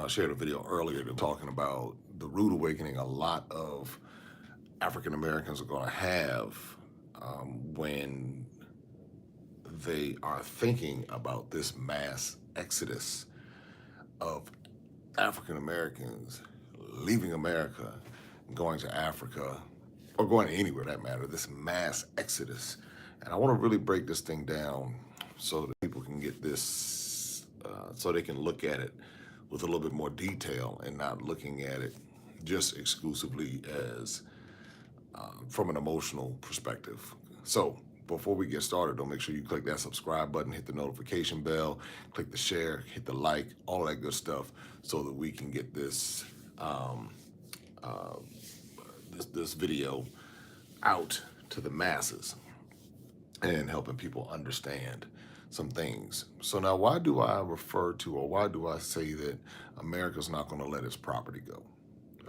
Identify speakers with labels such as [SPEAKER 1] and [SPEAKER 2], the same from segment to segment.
[SPEAKER 1] shared a video earlier talking about the rude awakening a lot of African Americans are going to have when they are thinking about this mass exodus of African Americans leaving America, going to Africa, or going anywhere that matter, this mass exodus. And I want to really break this thing down so that people can get this, so they can look at it with a little bit more detail and not looking at it just exclusively as from an emotional perspective. So before we get started, don't make sure you click that subscribe button, hit the notification bell, click the share, hit the like, all that good stuff, so that we can get this uh, this video out to the masses and helping people understand some things. So now, why do I refer to, or why do I say that America's not going to let its property go?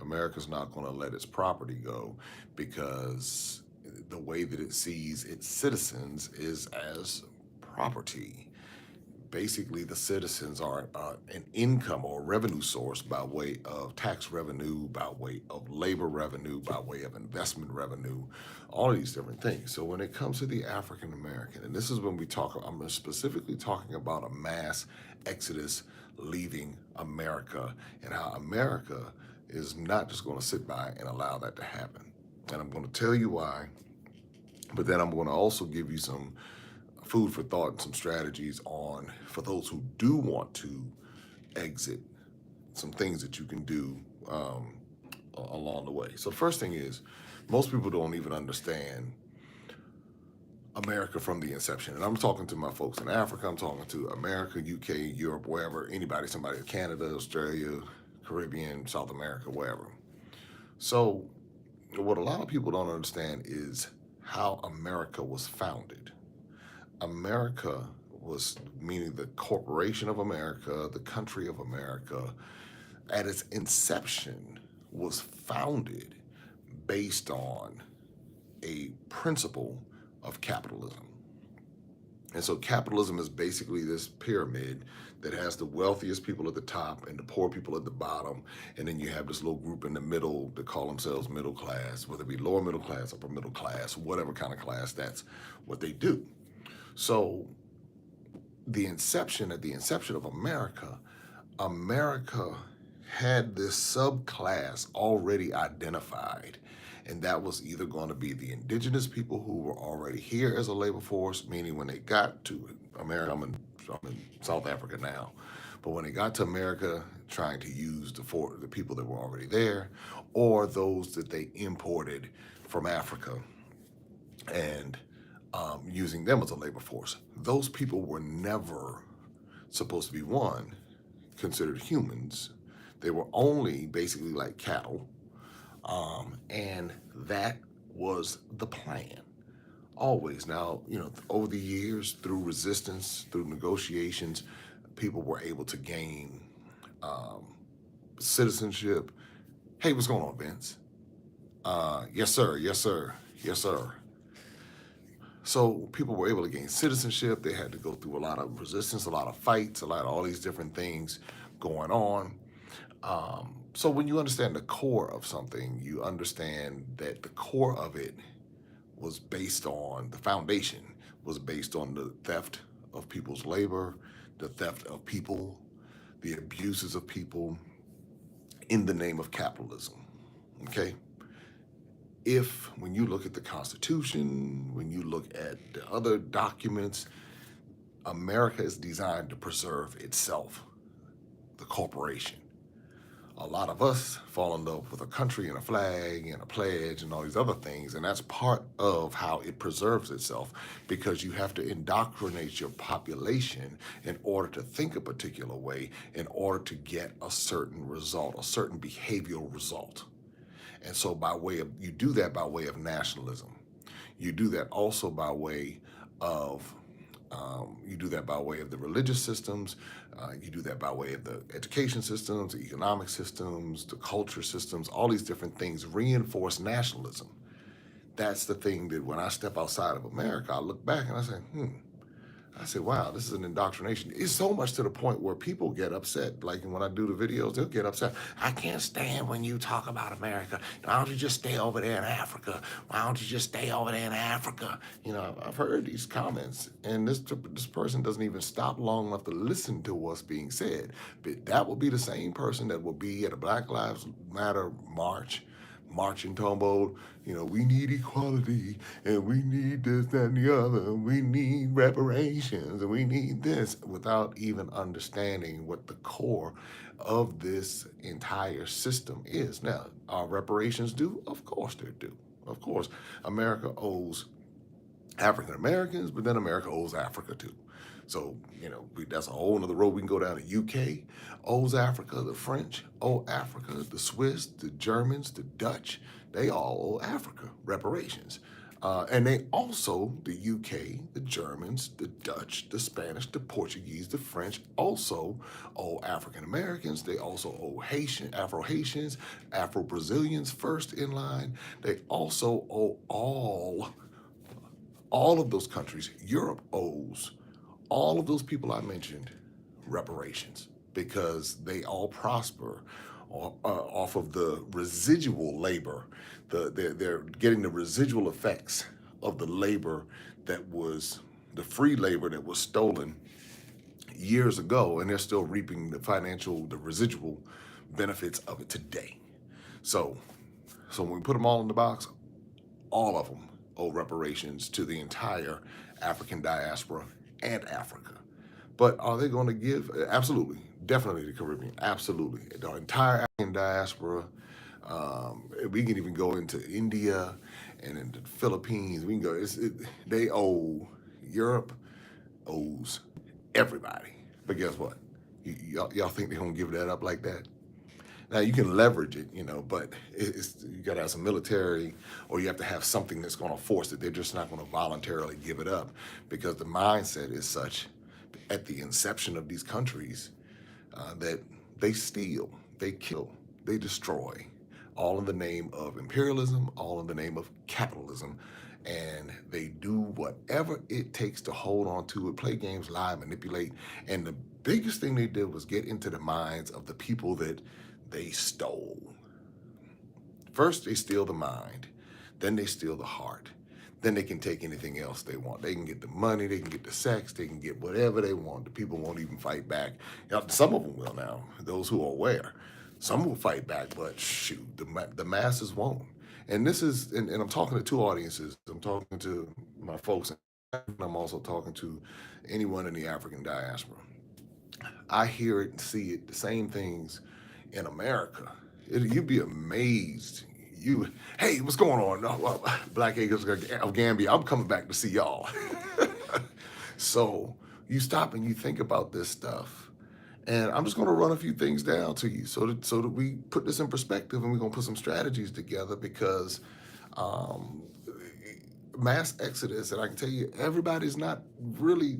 [SPEAKER 1] America's not going to let its property go because the way that it sees its citizens is as property. Basically, the citizens are an income or revenue source by way of tax revenue, by way of labor revenue, by way of investment revenue, all of these different things. So when it comes to the African American, and this is when we talk, I'm specifically talking about a mass exodus leaving America, and how America is not just going to sit by and allow that to happen. And I'm going to tell you why, but then I'm going to also give you some food for thought and some strategies on, for those who do want to exit, some things that you can do along the way. So the first thing is, most people don't even understand America from the inception. And I'm talking to my folks in Africa, I'm talking to America, UK, Europe, wherever, anybody, somebody, Canada, Australia, Caribbean, South America, wherever. So what a lot of people don't understand is how America was founded. America was, meaning the corporation of America, the country of America, at its inception was founded based on a principle of capitalism. And so capitalism is basically this pyramid that has the wealthiest people at the top and the poor people at the bottom. And then you have this little group in the middle that call themselves middle class, whether it be lower middle class, upper middle class, whatever kind of class, that's what they do. So at the inception of America, America had this subclass already identified, and that was either going to be the indigenous people who were already here as a labor force, meaning when they got to America, I'm in South Africa now, but when they got to America, trying to use the people that were already there, or those that they imported from Africa and using them as a labor force. Those people were never supposed to be, one, considered humans. They were only basically like cattle. And that was the plan. Always. Now, over the years, through resistance, through negotiations, people were able to gain citizenship. Hey, what's going on, Vince? Yes, sir. Yes, sir. Yes, sir. So people were able to gain citizenship. They had to go through a lot of resistance, a lot of fights, a lot of all these different things going on. So when you understand the core of something, you understand that the core of it was based on, the foundation was based on the theft of people's labor, the theft of people, the abuses of people in the name of capitalism. Okay? When you look at the Constitution, when you look at the other documents, America is designed to preserve itself, the corporation. A lot of us fall in love with a country and a flag and a pledge and all these other things, and that's part of how it preserves itself, because you have to indoctrinate your population in order to think a particular way, in order to get a certain result, a certain behavioral result. And so you do that by way of nationalism. You do that also by way of the religious systems. You do that by way of the education systems, the economic systems, the culture systems. All these different things reinforce nationalism. That's the thing that when I step outside of America, I look back and I say, I said, wow, this is an indoctrination. It's so much to the point where people get upset. Like when I do the videos, they'll get upset. I can't stand when you talk about America. Why don't you just stay over there in Africa? Why don't you just stay over there in Africa? You know, I've heard these comments, and this person doesn't even stop long enough to listen to what's being said. But that will be the same person that will be at a Black Lives Matter marching talking, you know, we need equality and we need this, that, and the other. We need reparations and we need this without even understanding what the core of this entire system is. Now, are reparations due? Of course they're due. Of course, America owes African Americans, but then America owes Africa too. So, you know, that's a whole nother road we can go down. The UK owes Africa, the French owe Africa, the Swiss, the Germans, the Dutch, they all owe Africa reparations. And they also, the UK, the Germans, the Dutch, the Spanish, the Portuguese, the French also owe African Americans. They also owe Afro-Haitians, Afro-Brazilians first in line. They also owe all of those countries. Europe owes all of those people I mentioned reparations because they all prosper off of the residual labor. They're getting the residual effects of the labor that was the free labor that was stolen years ago, and they're still reaping the residual benefits of it today. So, so when we put them all in the box, all of them owe reparations to the entire African diaspora and Africa. But are they going to give? Absolutely. Definitely the Caribbean. Absolutely. The entire African diaspora. We can even go into India and into the Philippines. We can go. They owe, Europe owes everybody. But guess what? Y'all think they're going to give that up like that? Now you can leverage it, you know, but you got to have some military, or you have to have something that's going to force it. They're just not going to voluntarily give it up because the mindset is such at the inception of these countries that they steal, they kill, they destroy, all in the name of imperialism, all in the name of capitalism. And they do whatever it takes to hold on to it, play games, lie, manipulate. And the biggest thing they did was get into the minds of the people that they stole. First, they steal the mind, then they steal the heart. Then they can take anything else they want. They can get the money, they can get the sex, they can get whatever they want. The people won't even fight back. Now, some of them will now, those who are aware. Some will fight back, but shoot, the masses won't. And this is, and I'm talking to two audiences. I'm talking to my folks, and I'm also talking to anyone in the African diaspora. I hear it and see it, the same things in America. You'd be amazed. Hey, what's going on? Black Acres of Gambia, I'm coming back to see y'all. So you stop and you think about this stuff. And I'm just going to run a few things down to you so that we put this in perspective, and we're going to put some strategies together because um, mass exodus, and I can tell you, everybody's not really,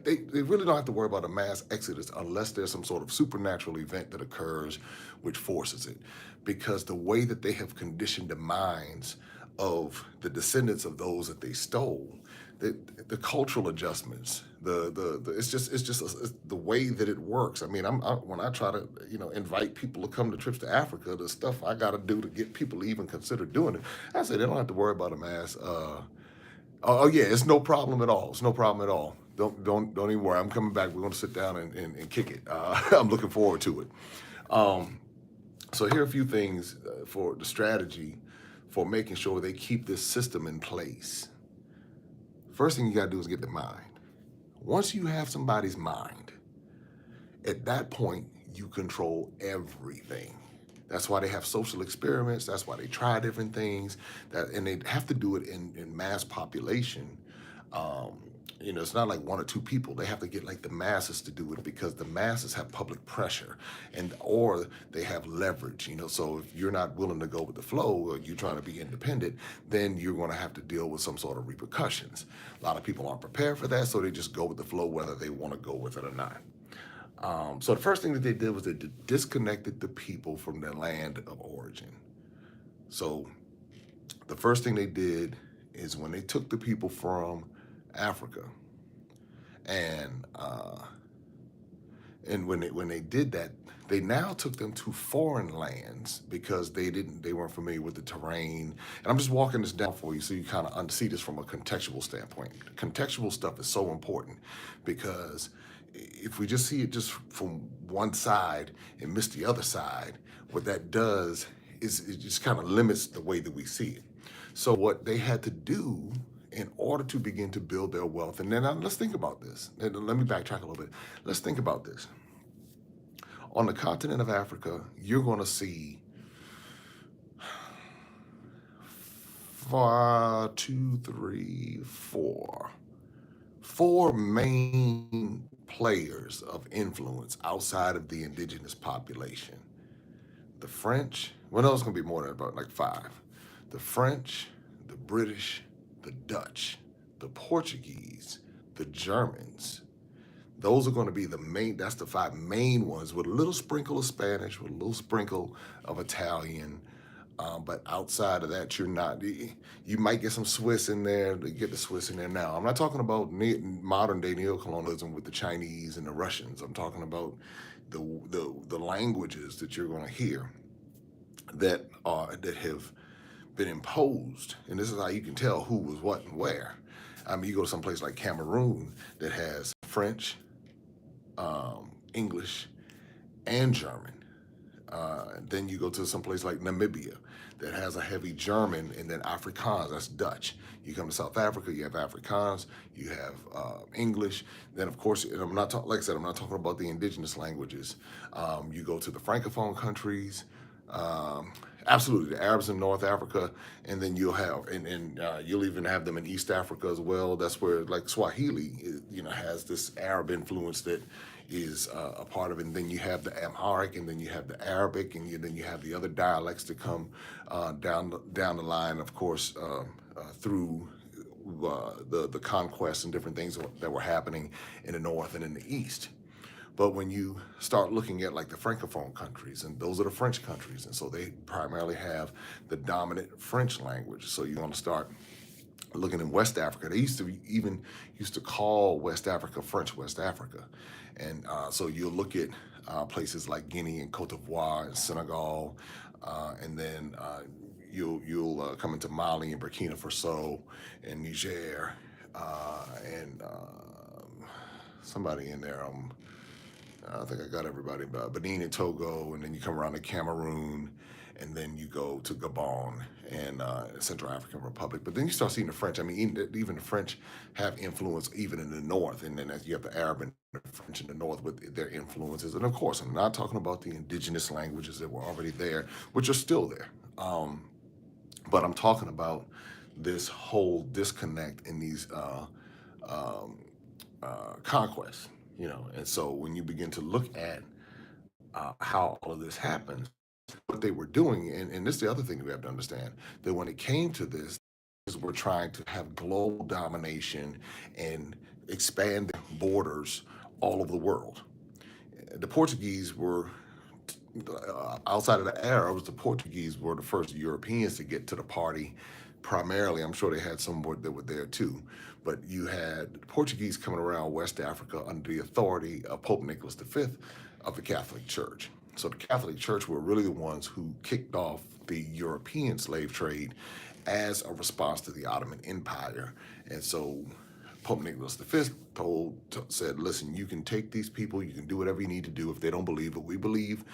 [SPEAKER 1] they really don't have to worry about a mass exodus unless there's some sort of supernatural event that occurs which forces it. Because the way that they have conditioned the minds of the descendants of those that they stole, the cultural adjustments, it's the way that it works. I mean, when I try to invite people to come to trips to Africa, the stuff I got to do to get people to even consider doing it, I say they don't have to worry about a mass. Oh yeah, it's no problem at all. It's no problem at all. Don't even worry. I'm coming back. We're going to sit down and kick it. I'm looking forward to it. So here are a few things for the strategy for making sure they keep this system in place. First thing you got to do is get the mind. Once you have somebody's mind, at that point, you control everything. That's why they have social experiments. That's why they try different things. And they have to do it in mass population. It's not like one or two people. They have to get like the masses to do it because the masses have public pressure or they have leverage. So if you're not willing to go with the flow or you're trying to be independent, then you're going to have to deal with some sort of repercussions. A lot of people aren't prepared for that, so they just go with the flow whether they want to go with it or not. So the first thing that they did was they disconnected the people from their land of origin. So the first thing they did is when they took the people from Africa And when they did that, they now took them to foreign lands because they weren't familiar with the terrain. And I'm just walking this down for you so you kind of see this from a contextual standpoint. Contextual stuff is so important because if we just see it just from one side and miss the other side, what that does is it just kind of limits the way that we see it. So what they had to do in order to begin to build their wealth, and then let's think about this. And let me backtrack a little bit. Let's think about this. On the continent of Africa, you're going to see four main players of influence outside of the indigenous population. The French, well, no, it's going to be more than about like five. The French, the British, the Dutch, the Portuguese, the Germans. Those are going to be that's the five main ones with a little sprinkle of Spanish, with a little sprinkle of Italian. But outside of that, you might get some Swiss in there. They get the Swiss in there now. I'm not talking about modern day neocolonialism with the Chinese and the Russians. I'm talking about the languages that you're going to hear that have been imposed. And this is how you can tell who was what and where. I mean, you go to some place like Cameroon that has French, English, and German. Then you go to some place like Namibia that has a heavy German, and then Afrikaans, that's Dutch. You come to South Africa, you have Afrikaans, you have English. Then, of course, and like I said, I'm not talking about the indigenous languages. You go to the Francophone countries, absolutely, the Arabs in North Africa, and then you'll even have them in East Africa as well. That's where, like, Swahili, has this Arab influence that is a part of it. And then you have the Amharic, and then you have the Arabic, and then you have the other dialects that come down the line, of course, through the conquests and different things that were happening in the north and in the east. But when you start looking at like the Francophone countries, and those are the French countries, and so they primarily have the dominant French language. So you want to start looking in West Africa. They used to call West Africa French West Africa. And so you'll look at places like Guinea and Cote d'Ivoire and Senegal, and then you'll come into Mali and Burkina Faso and Niger, and somebody in there. I think I got everybody, but Benin and Togo, and then you come around to Cameroon, and then you go to Gabon and Central African Republic. But then you start seeing the French. I mean, even the French have influence even in the north, and then you have the Arab and the French in the north with their influences. And of course, I'm not talking about the indigenous languages that were already there, which are still there. But I'm talking about this whole disconnect in these conquests. And so when you begin to look at how all of this happens, what they were doing, and this is the other thing we have to understand, that when it came to this, is we're trying to have global domination and expand borders all over the world. The Portuguese were, outside of the Arabs, the Portuguese were the first Europeans to get to the party. Primarily, I'm sure they had some that were there too, but you had Portuguese coming around West Africa under the authority of Pope Nicholas V of the Catholic Church. So the Catholic Church were really the ones who kicked off the European slave trade as a response to the Ottoman Empire. And so Pope Nicholas V said, listen, you can take these people, you can do whatever you need to do. If they don't believe what we believe,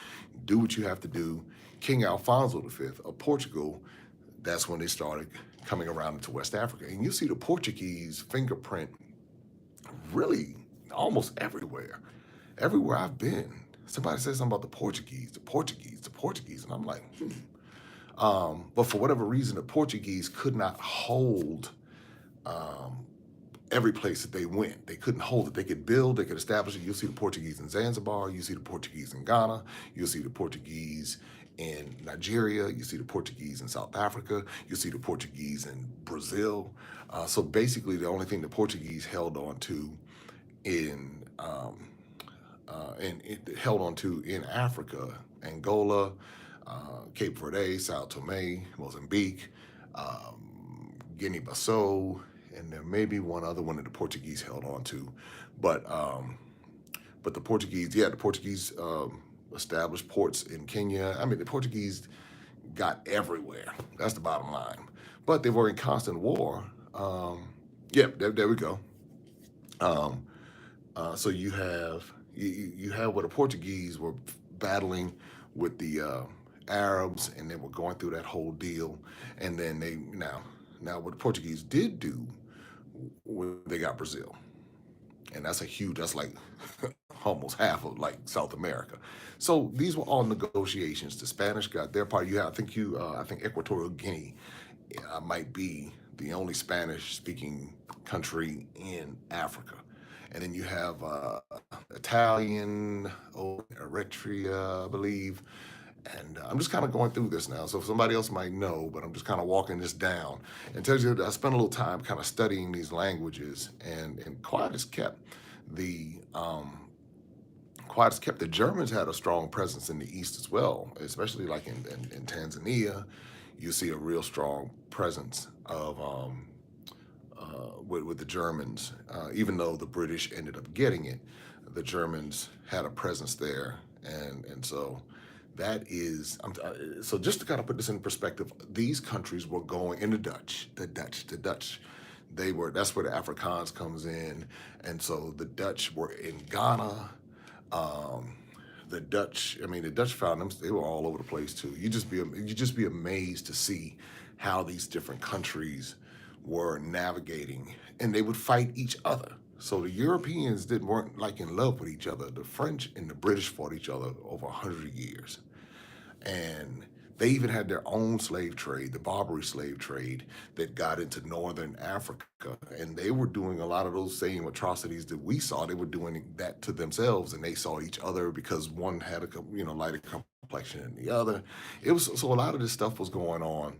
[SPEAKER 1] do what you have to do. King Alfonso V of Portugal, that's when they started coming around into West Africa. And you see the Portuguese fingerprint really almost everywhere. Everywhere I've been, somebody says something about the Portuguese, and I'm like, but for whatever reason, the Portuguese could not hold every place that they went. They couldn't hold it. They could build, they could establish it. You'll see the Portuguese in Zanzibar, you see the Portuguese in Ghana, you'll see the Portuguese in Nigeria, you see the Portuguese in South Africa, you see the Portuguese in Brazil. So basically the only thing the Portuguese held on to in Africa, Angola, Cape Verde, Sao Tome, Mozambique, Guinea-Bissau, and there may be one other one that the Portuguese held on to, but the Portuguese, yeah, the Portuguese established ports in Kenya. I mean, the Portuguese got everywhere. That's the bottom line. But they were in constant war. Yeah, there we go. Um, so you have where the Portuguese were battling with the Arabs, and they were going through that whole deal. And then now what the Portuguese did do, they got Brazil, and that's like almost half of like South America. So these were all negotiations. The Spanish got their part. I think Equatorial Guinea might be the only Spanish speaking country in Africa. And then you have Italian, Eritrea, I believe. And I'm just kind of going through this now. So somebody else might know, but I'm just kind of walking this down. And tells you that I spent a little time kind of studying these languages, and the quiet as kept. The Germans had a strong presence in the East as well, especially like in Tanzania. You see a real strong presence of with the Germans. Even though the British ended up getting it, the Germans had a presence there, and so that is so just to kind of put this in perspective, these countries were going in the Dutch. They were That's where the Afrikaans comes in, and so the Dutch were in Ghana. Um, the Dutch found them. They were all over the place too. You just be amazed to see how these different countries were navigating, and they would fight each other. So the Europeans didn't weren't like in love with each other. The French and the British fought each other over 100 years, and they even had their own slave trade, the Barbary slave trade, that got into northern Africa. And they were doing a lot of those same atrocities that we saw. They were doing that to themselves, and they saw each other because one had a lighter complexion than the other. It was so a lot of this stuff was going on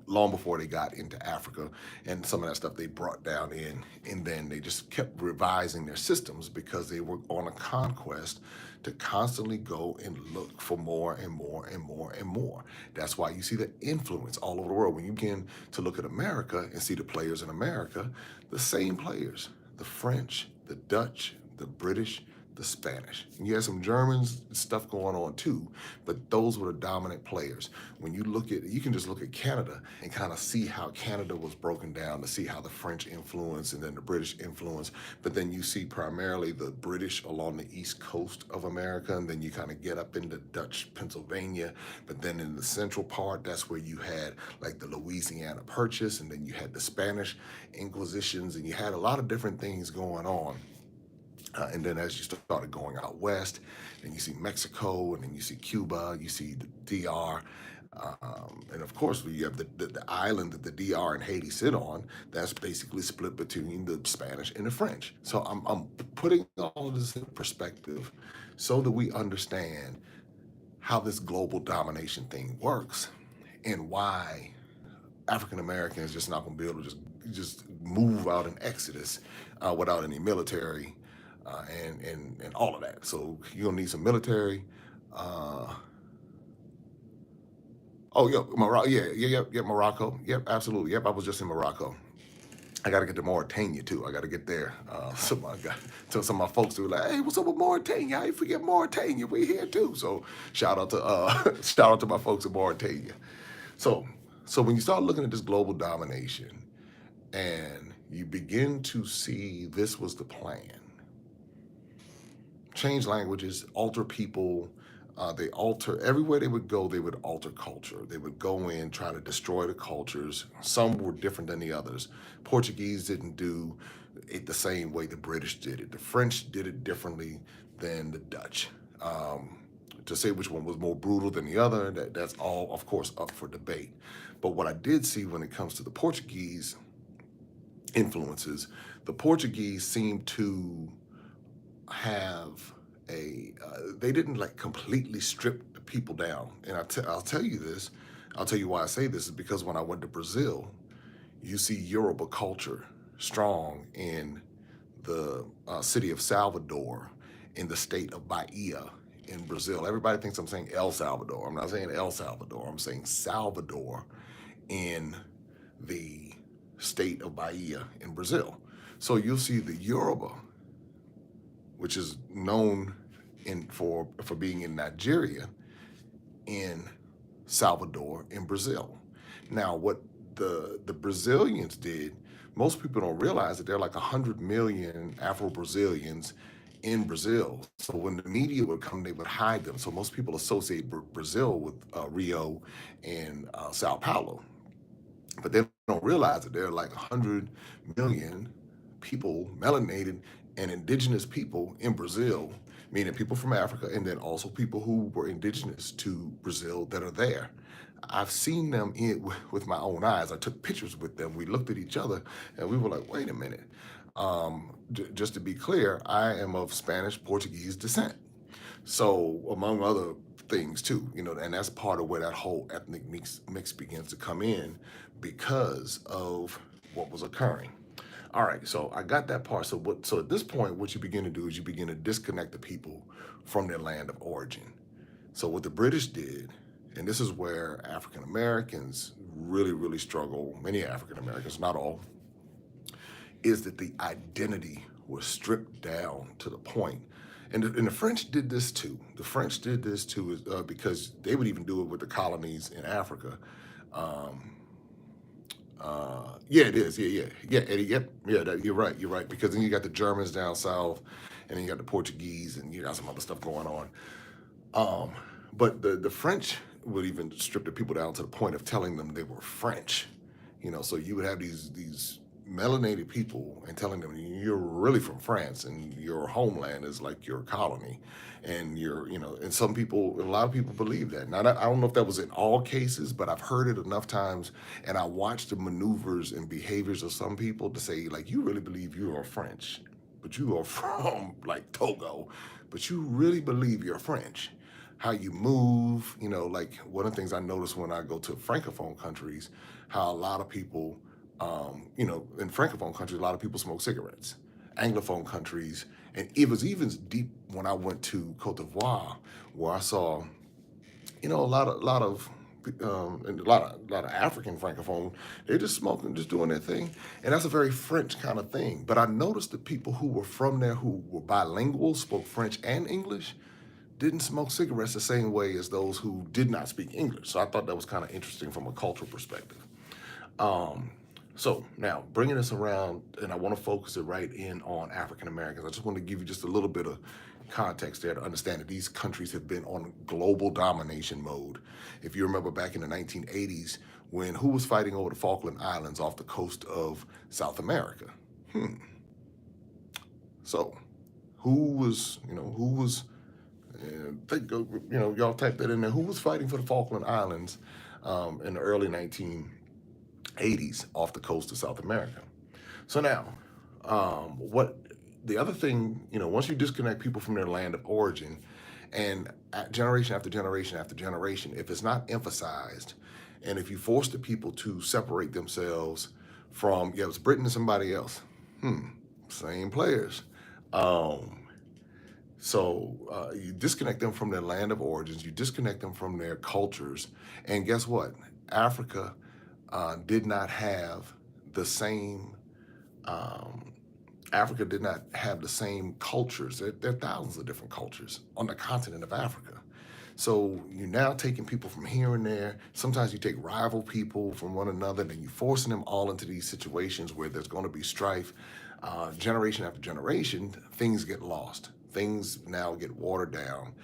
[SPEAKER 1] long before they got into Africa, and some of that stuff they brought down in, and then they just kept revising their systems because they were on a conquest to constantly go and look for more and more and more and more. That's why you see the influence all over the world. When you begin to look at America and see the players in America, the same players, the French, the Dutch, the British, the Spanish. And you had some Germans stuff going on too, but those were the dominant players. When you can just look at Canada and kind of see how Canada was broken down, to see how the French influence and then the British influence. But then you see primarily the British along the east coast of America, and then you kind of get up into Dutch Pennsylvania. But then in the central part, that's where you had like the Louisiana Purchase, and then you had the Spanish Inquisitions, and you had a lot of different things going on. And then as you started going out west, then you see Mexico, and then you see Cuba, you see the DR. And of course, you have the island that the DR and Haiti sit on. That's basically split between the Spanish and the French. So I'm putting all of this in perspective so that we understand how this global domination thing works, and why African Americans just not going to be able to just move out in exodus without any military and all of that. So you're gonna need some military. Uh, oh, yeah, Morocco. Yeah, Morocco. Yep, absolutely. Yep, I was just in Morocco. I got to get to Mauritania too. I got to get there. So I got tell some of my folks who were like, "Hey, what's up with Mauritania? I ain't forget Mauritania. We here too." So shout out to shout out to my folks in Mauritania. So when you start looking at this global domination, and you begin to see this was the plan: change languages, alter people. They alter everywhere they would go. They would alter culture. They would go in, try to destroy the cultures. Some were different than the others. Portuguese didn't do it the same way the British did it. The French did it differently than the Dutch. To say which one was more brutal than the other, that's all, of course, up for debate. But what I did see when it comes to the Portuguese influences, the Portuguese seem to have they didn't like completely strip the people down. And I'll tell you this, I'll tell you why I say this is because when I went to Brazil, you see Yoruba culture strong in the city of Salvador, in the state of Bahia in Brazil. Everybody thinks I'm saying El Salvador. I'm not saying El Salvador. I'm saying Salvador in the state of Bahia in Brazil. So you'll see the Yoruba, which is known for being in Nigeria, in Salvador, in Brazil. Now, what the Brazilians did, most people don't realize that there are like 100 million Afro-Brazilians in Brazil. So when the media would come, they would hide them. So most people associate Brazil with Rio and Sao Paulo, but they don't realize that there are like 100 million people, melanated and indigenous people in Brazil, meaning people from Africa, and then also people who were indigenous to Brazil that are there. I've seen them with my own eyes. I took pictures with them. We looked at each other and we were like, wait a minute. Just to be clear, I am of Spanish Portuguese descent. So, among other things too, and that's part of where that whole ethnic mix begins to come in because of what was occurring. All right, so I got that part. So at this point, what you begin to do is you begin to disconnect the people from their land of origin. So what the British did, and this is where African Americans really, really struggle, many African Americans, not all, is that the identity was stripped down to the point. And the French did this too. The French did this too because they would even do it with the colonies in Africa. Yeah, it is. Yeah, Eddie. Yep. Yeah, you're right. You're right. Because then you got the Germans down south, and then you got the Portuguese, and you got some other stuff going on. But the French would even strip the people down to the point of telling them they were French. So you would have these melanated people and telling them you're really from France and your homeland is like your colony, and and a lot of people believe that. Now, I don't know if that was in all cases, but I've heard it enough times, and I watched the maneuvers and behaviors of some people to say, like, you really believe you are French, but you are from like Togo, but you really believe you're French. How you move, like one of the things I notice when I go to Francophone countries, how a lot of people, in Francophone countries, a lot of people smoke cigarettes. Anglophone countries, and it was even deep when I went to Cote d'Ivoire, where I saw, and a lot of African Francophone, they're just smoking, just doing their thing, and that's a very French kind of thing. But I noticed the people who were from there, who were bilingual, spoke French and English, didn't smoke cigarettes the same way as those who did not speak English. So I thought that was kind of interesting from a cultural perspective. So now bringing this around, and I want to focus it right in on African Americans. I just want to give you just a little bit of context there to understand that these countries have been on global domination mode. If you remember back in the 1980s, when who was fighting over the Falkland Islands off the coast of South America? So who was y'all type that in there. Who was fighting for the Falkland Islands in the early 1980s off the coast of South America? So now, what the other thing, once you disconnect people from their land of origin, and generation after generation after generation, if it's not emphasized, and if you force the people to separate themselves from, it's Britain and somebody else, same players. So you disconnect them from their land of origins, you disconnect them from their cultures, and guess what? Africa did not have the same. Africa did not have the same cultures. There are thousands of different cultures on the continent of Africa. So you're now taking people from here and there. Sometimes you take rival people from one another, and then you're forcing them all into these situations where there's going to be strife. Generation after generation, things get lost. Things now get watered down.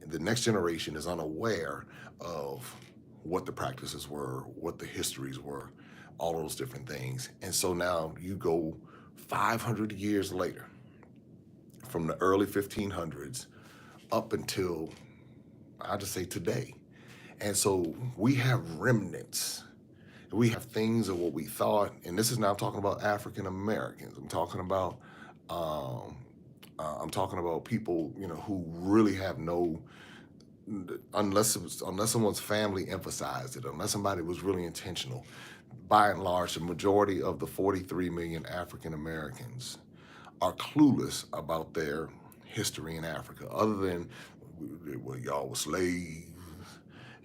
[SPEAKER 1] The next generation is unaware of what the practices were, what the histories were, all those different things. And so now you go 500 years later, from the early 1500s up until, I'll just say today. And so we have remnants. We have things of what we thought, and this is now talking about African Americans. I'm talking about people, who really have no, unless someone's family emphasized it, unless somebody was really intentional. By and large, the majority of the 43 million African Americans are clueless about their history in Africa, other than, well, y'all were slaves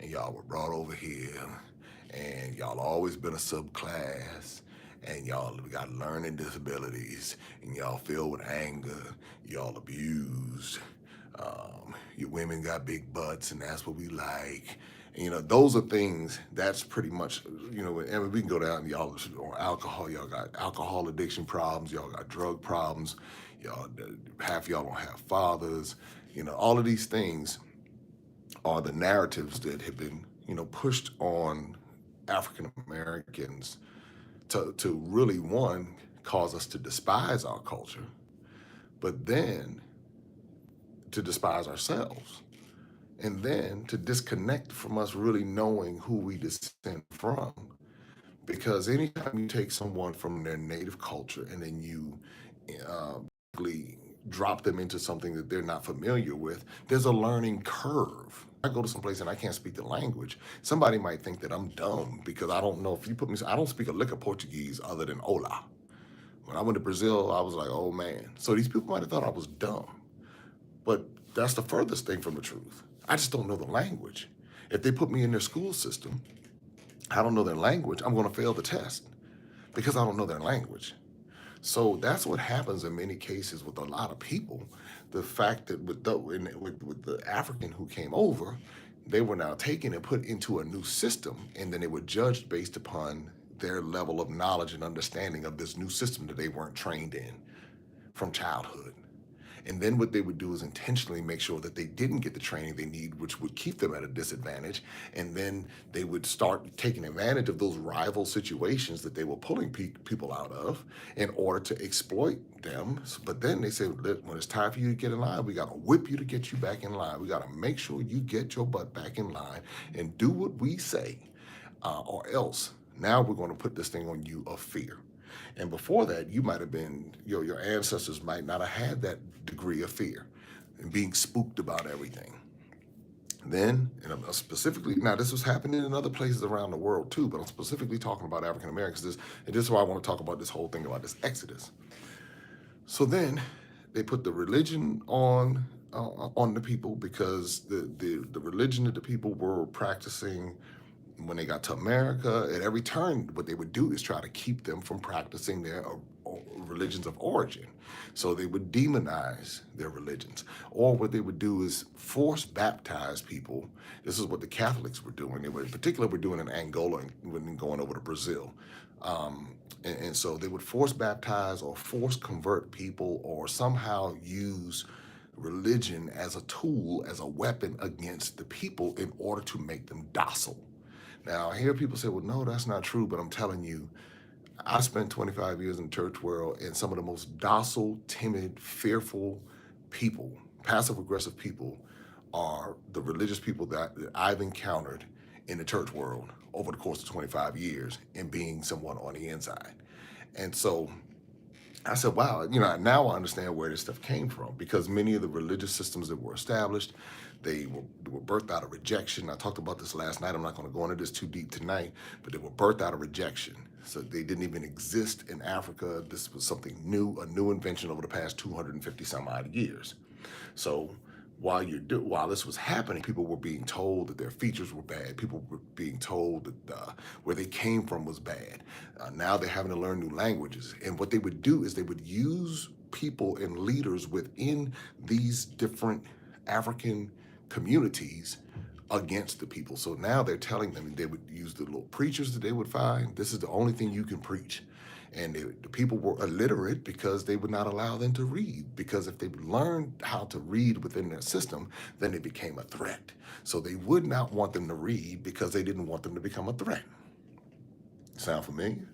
[SPEAKER 1] and y'all were brought over here and y'all always been a subclass and y'all got learning disabilities, and y'all filled with anger, y'all abused, your women got big butts, and that's what we like. And, those are things that's pretty much, and we can go down, y'all on alcohol, y'all got alcohol addiction problems, y'all got drug problems, y'all, half y'all don't have fathers, all of these things are the narratives that have been, pushed on African Americans to really, one, cause us to despise our culture, but then to despise ourselves, and then to disconnect from us really knowing who we descend from. Because anytime you take someone from their native culture and then you uh, basically drop them into something that they're not familiar with, there's a learning curve. I go to some place and I can't speak the language. Somebody might think that I'm dumb because I don't know. If you put me, I don't speak a lick of Portuguese other than hola. When I went to Brazil, I was like, oh man. So these people might have thought I was dumb. But that's the furthest thing from the truth. I just don't know the language. If they put me in their school system, I don't know their language, I'm going to fail the test because I don't know their language. So that's what happens in many cases with a lot of people. The fact that with the African who came over, they were now taken and put into a new system, and then they were judged based upon their level of knowledge and understanding of this new system that they weren't trained in from childhood. And then what they would do is intentionally make sure that they didn't get the training they need, which would keep them at a disadvantage. And then they would start taking advantage of those rival situations that they were pulling people out of in order to exploit them. But then they say, when it's time for you to get in line, we got to whip you to get you back in line. We got to make sure you get your butt back in line and do what we say, or else now we're going to put this thing on you of fear. And before that, you might have been, your ancestors might not have had that degree of fear and being spooked about everything. Then, and I'm specifically, now this was happening in other places around the world too, but I'm specifically talking about African Americans. And this is why I want to talk about this whole thing about this Exodus. So then they put the religion on the people because the religion that the people were practicing when they got to America, at every turn, what they would do is try to keep them from practicing their religions of origin. So they would demonize their religions. Or what they would do is force baptize people. This is what the Catholics were doing. They were, in particular, were doing in Angola and when going over to Brazil. And so they would force baptize or force convert people or somehow use religion as a tool, as a weapon against the people in order to make them docile. Now, I hear people say, well, no, that's not true, but I'm telling you, I spent 25 years in the church world, and some of the most docile, timid, fearful people, passive aggressive people, are the religious people that I've encountered in the church world over the course of 25 years and being someone on the inside. And so I said, wow, now I understand where this stuff came from because many of the religious systems that were established, they were birthed out of rejection. I talked about this last night. I'm not going to go into this too deep tonight, but they were birthed out of rejection. So they didn't even exist in Africa. This was something new, a new invention over the past 250 some odd years. So while this was happening, people were being told that their features were bad. People were being told that where they came from was bad. Now they're having to learn new languages. And what they would do is they would use people and leaders within these different African communities against the people. So now they're telling them, and they would use the little preachers that they would find. This is the only thing you can preach. And the people were illiterate because they would not allow them to read. Because if they learned how to read within their system, then it became a threat. So they would not want them to read because they didn't want them to become a threat. Sound familiar?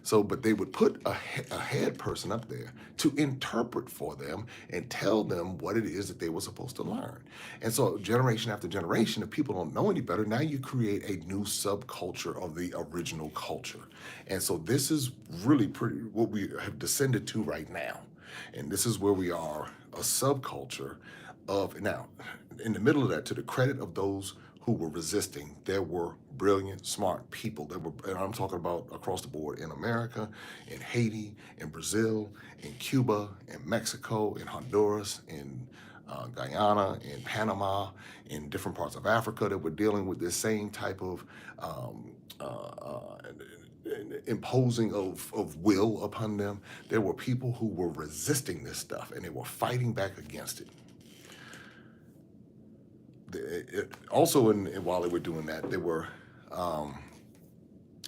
[SPEAKER 1] So, but they would put a head person up there to interpret for them and tell them what it is that they were supposed to learn. And so generation after generation, if people don't know any better, now you create a new subculture of the original culture. And so this is really pretty what we have descended to right now. And this is where we are, a subculture of, now, in the middle of that, to the credit of those who were resisting, there were brilliant, smart people. There were, and I'm talking about across the board in America, in Haiti, in Brazil, in Cuba, in Mexico, in Honduras, in Guyana, in Panama, in different parts of Africa that were dealing with this same type of imposing of will upon them. There were people who were resisting this stuff and they were fighting back against it. Also, while they were doing that, they were um,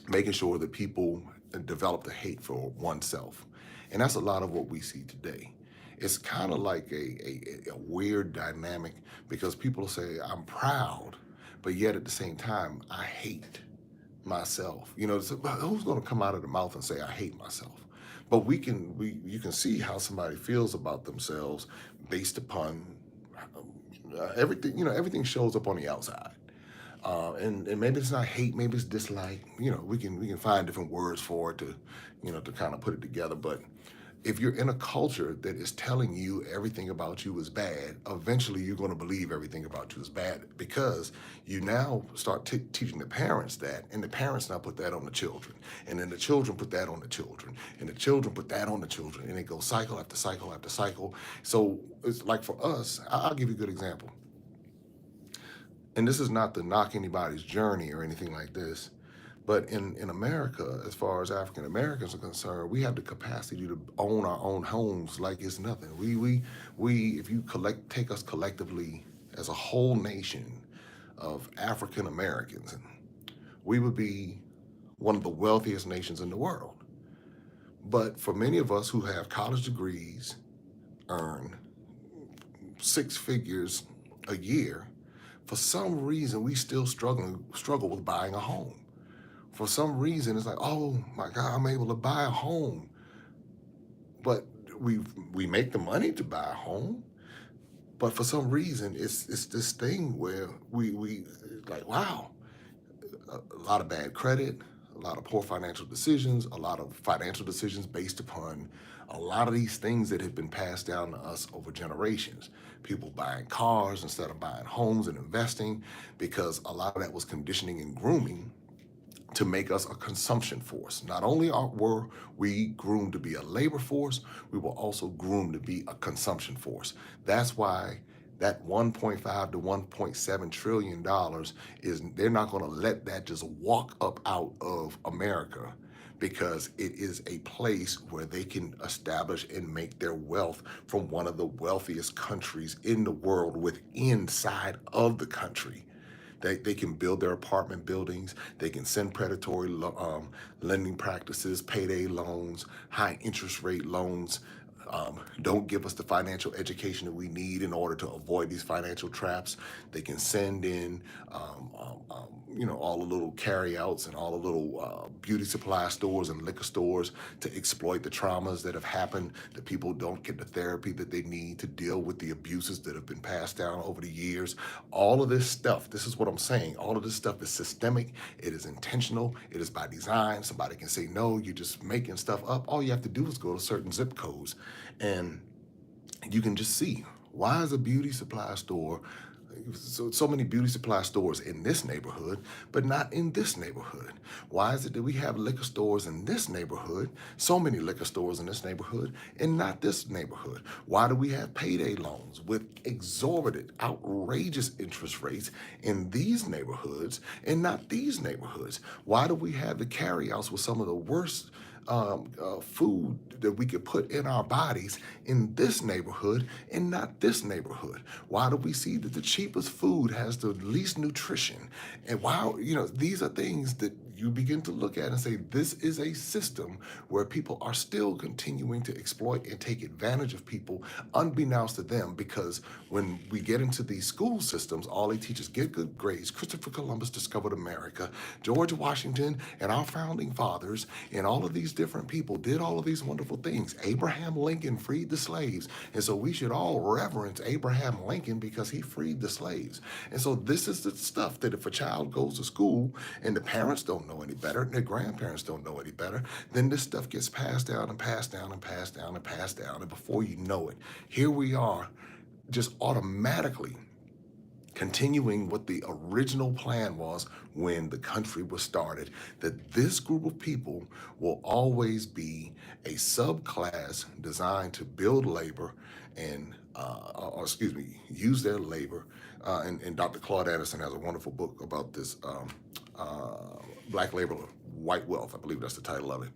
[SPEAKER 1] making sure that people developed a hate for oneself. And that's a lot of what we see today. It's kind of like a weird dynamic because people say, I'm proud, but yet at the same time, I hate myself. So who's going to come out of the mouth and say, I hate myself? But you can see how somebody feels about themselves based upon everything. Everything shows up on the outside. And maybe it's not hate, maybe it's dislike. We can find different words for it to kind of put it together. But if you're in a culture that is telling you everything about you is bad, eventually you're going to believe everything about you is bad because you now start teaching the parents that, and the parents now put that on the children, and then the children put that on the children, and the children put that on the children, and it goes cycle after cycle after cycle. So it's like for us, I'll give you a good example. And this is not to knock anybody's journey or anything like this, but in America, as far as African Americans are concerned, we have the capacity to own our own homes like it's nothing. If you take us collectively as a whole nation of African Americans, we would be one of the wealthiest nations in the world. But for many of us who have college degrees, earn six figures a year, for some reason we still struggle with buying a home. For some reason it's like, oh my God, I'm able to buy a home, but we make the money to buy a home, but for some reason it's this thing where we like, wow, a lot of bad credit, a lot of poor financial decisions, a lot of financial decisions based upon a lot of these things that have been passed down to us over generations. People buying cars instead of buying homes and investing because a lot of that was conditioning and grooming to make us a consumption force. Not only were we groomed to be a labor force, we were also groomed to be a consumption force. That's why that 1.5 to 1.7 trillion dollars they're not going to let that just walk up out of America because it is a place where they can establish and make their wealth from one of the wealthiest countries in the world with inside of the country. They can build their apartment buildings. They can send predatory lending practices, payday loans, high interest rate loans. Don't give us the financial education that we need in order to avoid these financial traps. They can send in, all the little carryouts and all the little beauty supply stores and liquor stores to exploit the traumas that have happened. That people don't get the therapy that they need to deal with the abuses that have been passed down over the years. All of this stuff, this is what I'm saying, all of this stuff is systemic, it is intentional, it is by design. Somebody can say, no, you're just making stuff up. All you have to do is go to certain zip codes and you can just see, why is a beauty supply store so many beauty supply stores in this neighborhood, but not in this neighborhood? Why is it that we have liquor stores in this neighborhood, so many liquor stores in this neighborhood, and not this neighborhood? Why do we have payday loans with exorbitant, outrageous interest rates in these neighborhoods and not these neighborhoods? Why do we have the carryouts with some of the worst food that we could put in our bodies in this neighborhood and not this neighborhood? Why do we see that the cheapest food has the least nutrition? And why, these are things that you begin to look at and say, this is a system where people are still continuing to exploit and take advantage of people unbeknownst to them, because when we get into these school systems, all they teach is get good grades. Christopher Columbus discovered America. George Washington and our founding fathers and all of these different people did all of these wonderful things. Abraham Lincoln freed the slaves. And so we should all reverence Abraham Lincoln because he freed the slaves. And so this is the stuff that if a child goes to school and the parents don't know any better and their grandparents don't know any better, then this stuff gets passed down and passed down and passed down and passed down. And before you know it, here we are just automatically continuing what the original plan was when the country was started, that this group of people will always be a subclass designed to build labor and, use their labor. And Dr. Claude Anderson has a wonderful book about this, Black Labor White Wealth, I believe that's the title of it.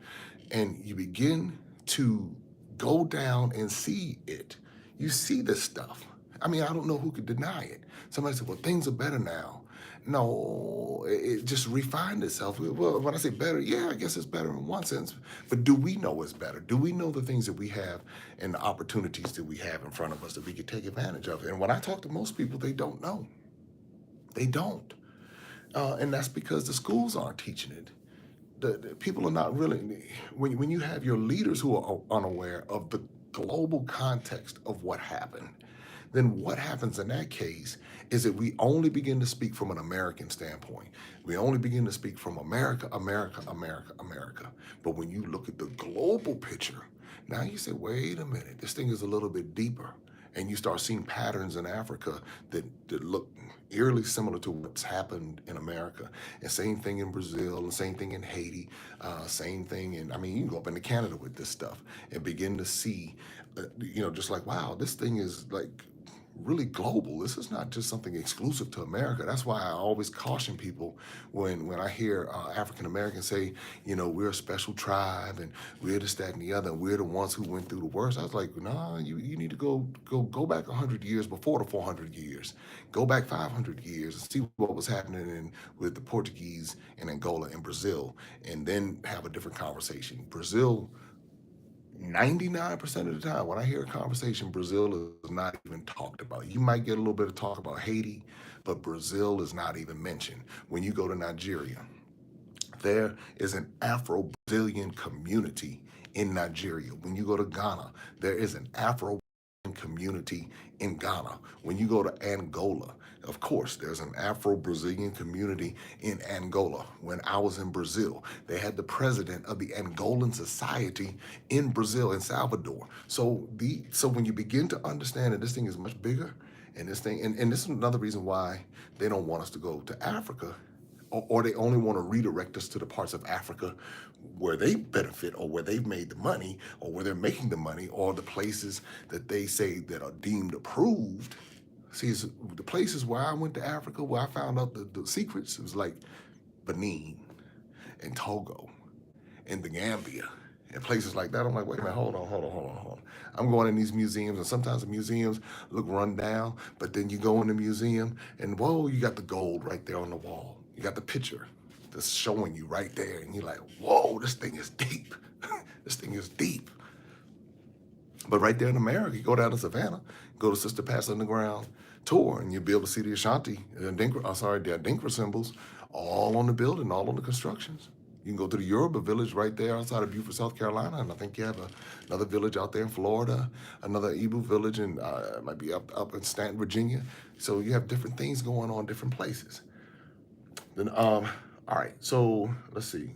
[SPEAKER 1] And you begin to go down and see it. You see this stuff. I mean, I don't know who could deny it. Somebody said, well, things are better now. No, it just refined itself. Well, when I say better, yeah, I guess it's better in one sense. But do we know it's better? Do we know the things that we have and the opportunities that we have in front of us that we could take advantage of? And when I talk to most people, they don't know. They don't. And that's because the schools aren't teaching it. The people are not really, when you have your leaders who are unaware of the global context of what happened, then what happens in that case is that we only begin to speak from an American standpoint. We only begin to speak from America, America, America, America. But when you look at the global picture, now you say, wait a minute, this thing is a little bit deeper. And you start seeing patterns in Africa that look eerily similar to what's happened in America. And same thing in Brazil, and same thing in Haiti, same thing in, I mean, you can go up into Canada with this stuff and begin to see, just like, wow, this thing is like really global. This is not just something exclusive to America. That's why I always caution people when I hear African Americans say, we're a special tribe and we're this, that, and the other. And we're the ones who went through the worst. I was like, nah, you need to go back 100 years before the 400 years. Go back 500 years and see what was happening with the Portuguese in Angola and Brazil, and then have a different conversation. Brazil, 99% of the time, when I hear a conversation, Brazil is not even talked about. You might get a little bit of talk about Haiti, but Brazil is not even mentioned. When you go to Nigeria, there is an Afro-Brazilian community in Nigeria. When you go to Ghana, there is an Afro community in Ghana. When you go to Angola, of course, there's an Afro-Brazilian community in Angola. When I was in Brazil, they had the president of the Angolan Society in Brazil, in Salvador. So when you begin to understand that this thing is much bigger, and this thing, and this is another reason why they don't want us to go to Africa, or they only want to redirect us to the parts of Africa where they benefit, or where they've made the money, or where they're making the money, or the places that they say that are deemed approved. See, it's the places where I went to Africa, where I found out the secrets, it was like Benin and Togo and the Gambia and places like that. I'm like, wait a minute, hold on. I'm going in these museums, and sometimes the museums look run down, but then you go in the museum and whoa, you got the gold right there on the wall. You got the picture that's showing you right there, and you're like, whoa, this thing is deep. This thing is deep. But right there in America, you go down to Savannah, go to Sister Pat's Underground tour, and you'll be able to see the Ashanti, the Adinkra symbols all on the building, all on the constructions. You can go to the Yoruba village right there outside of Beaufort, South Carolina, and I think you have another village out there in Florida, another Igbo village, and it might be up in Stanton, Virginia. So you have different things going on, different places. Then, all right, so let's see.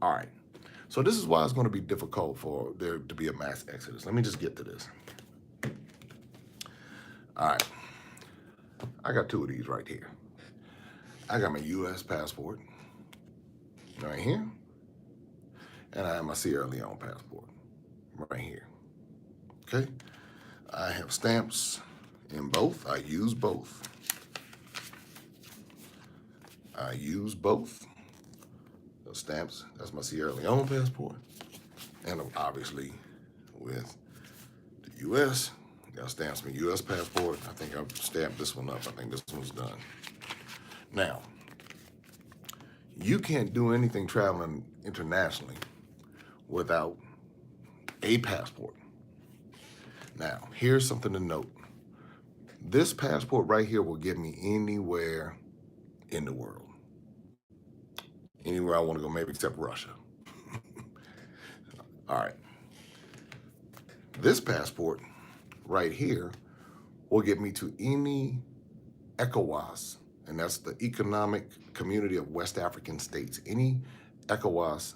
[SPEAKER 1] All right, so this is why it's going to be difficult for there to be a mass exodus. Let me just get to this. All right, I got two of these right here. I got my U.S. passport right here, and I have my Sierra Leone passport right here. Okay, I have stamps in both. I use both. Those stamps, that's my Sierra Leone passport. And obviously with the U.S., got stamps my U.S. passport. I think I've stamped this one up. I think this one's done. Now, you can't do anything traveling internationally without a passport. Now, here's something to note. This passport right here will get me anywhere in the world. Anywhere I want to go, maybe except Russia. All right. This passport right here will get me to any ECOWAS, and that's the Economic Community of West African States, any ECOWAS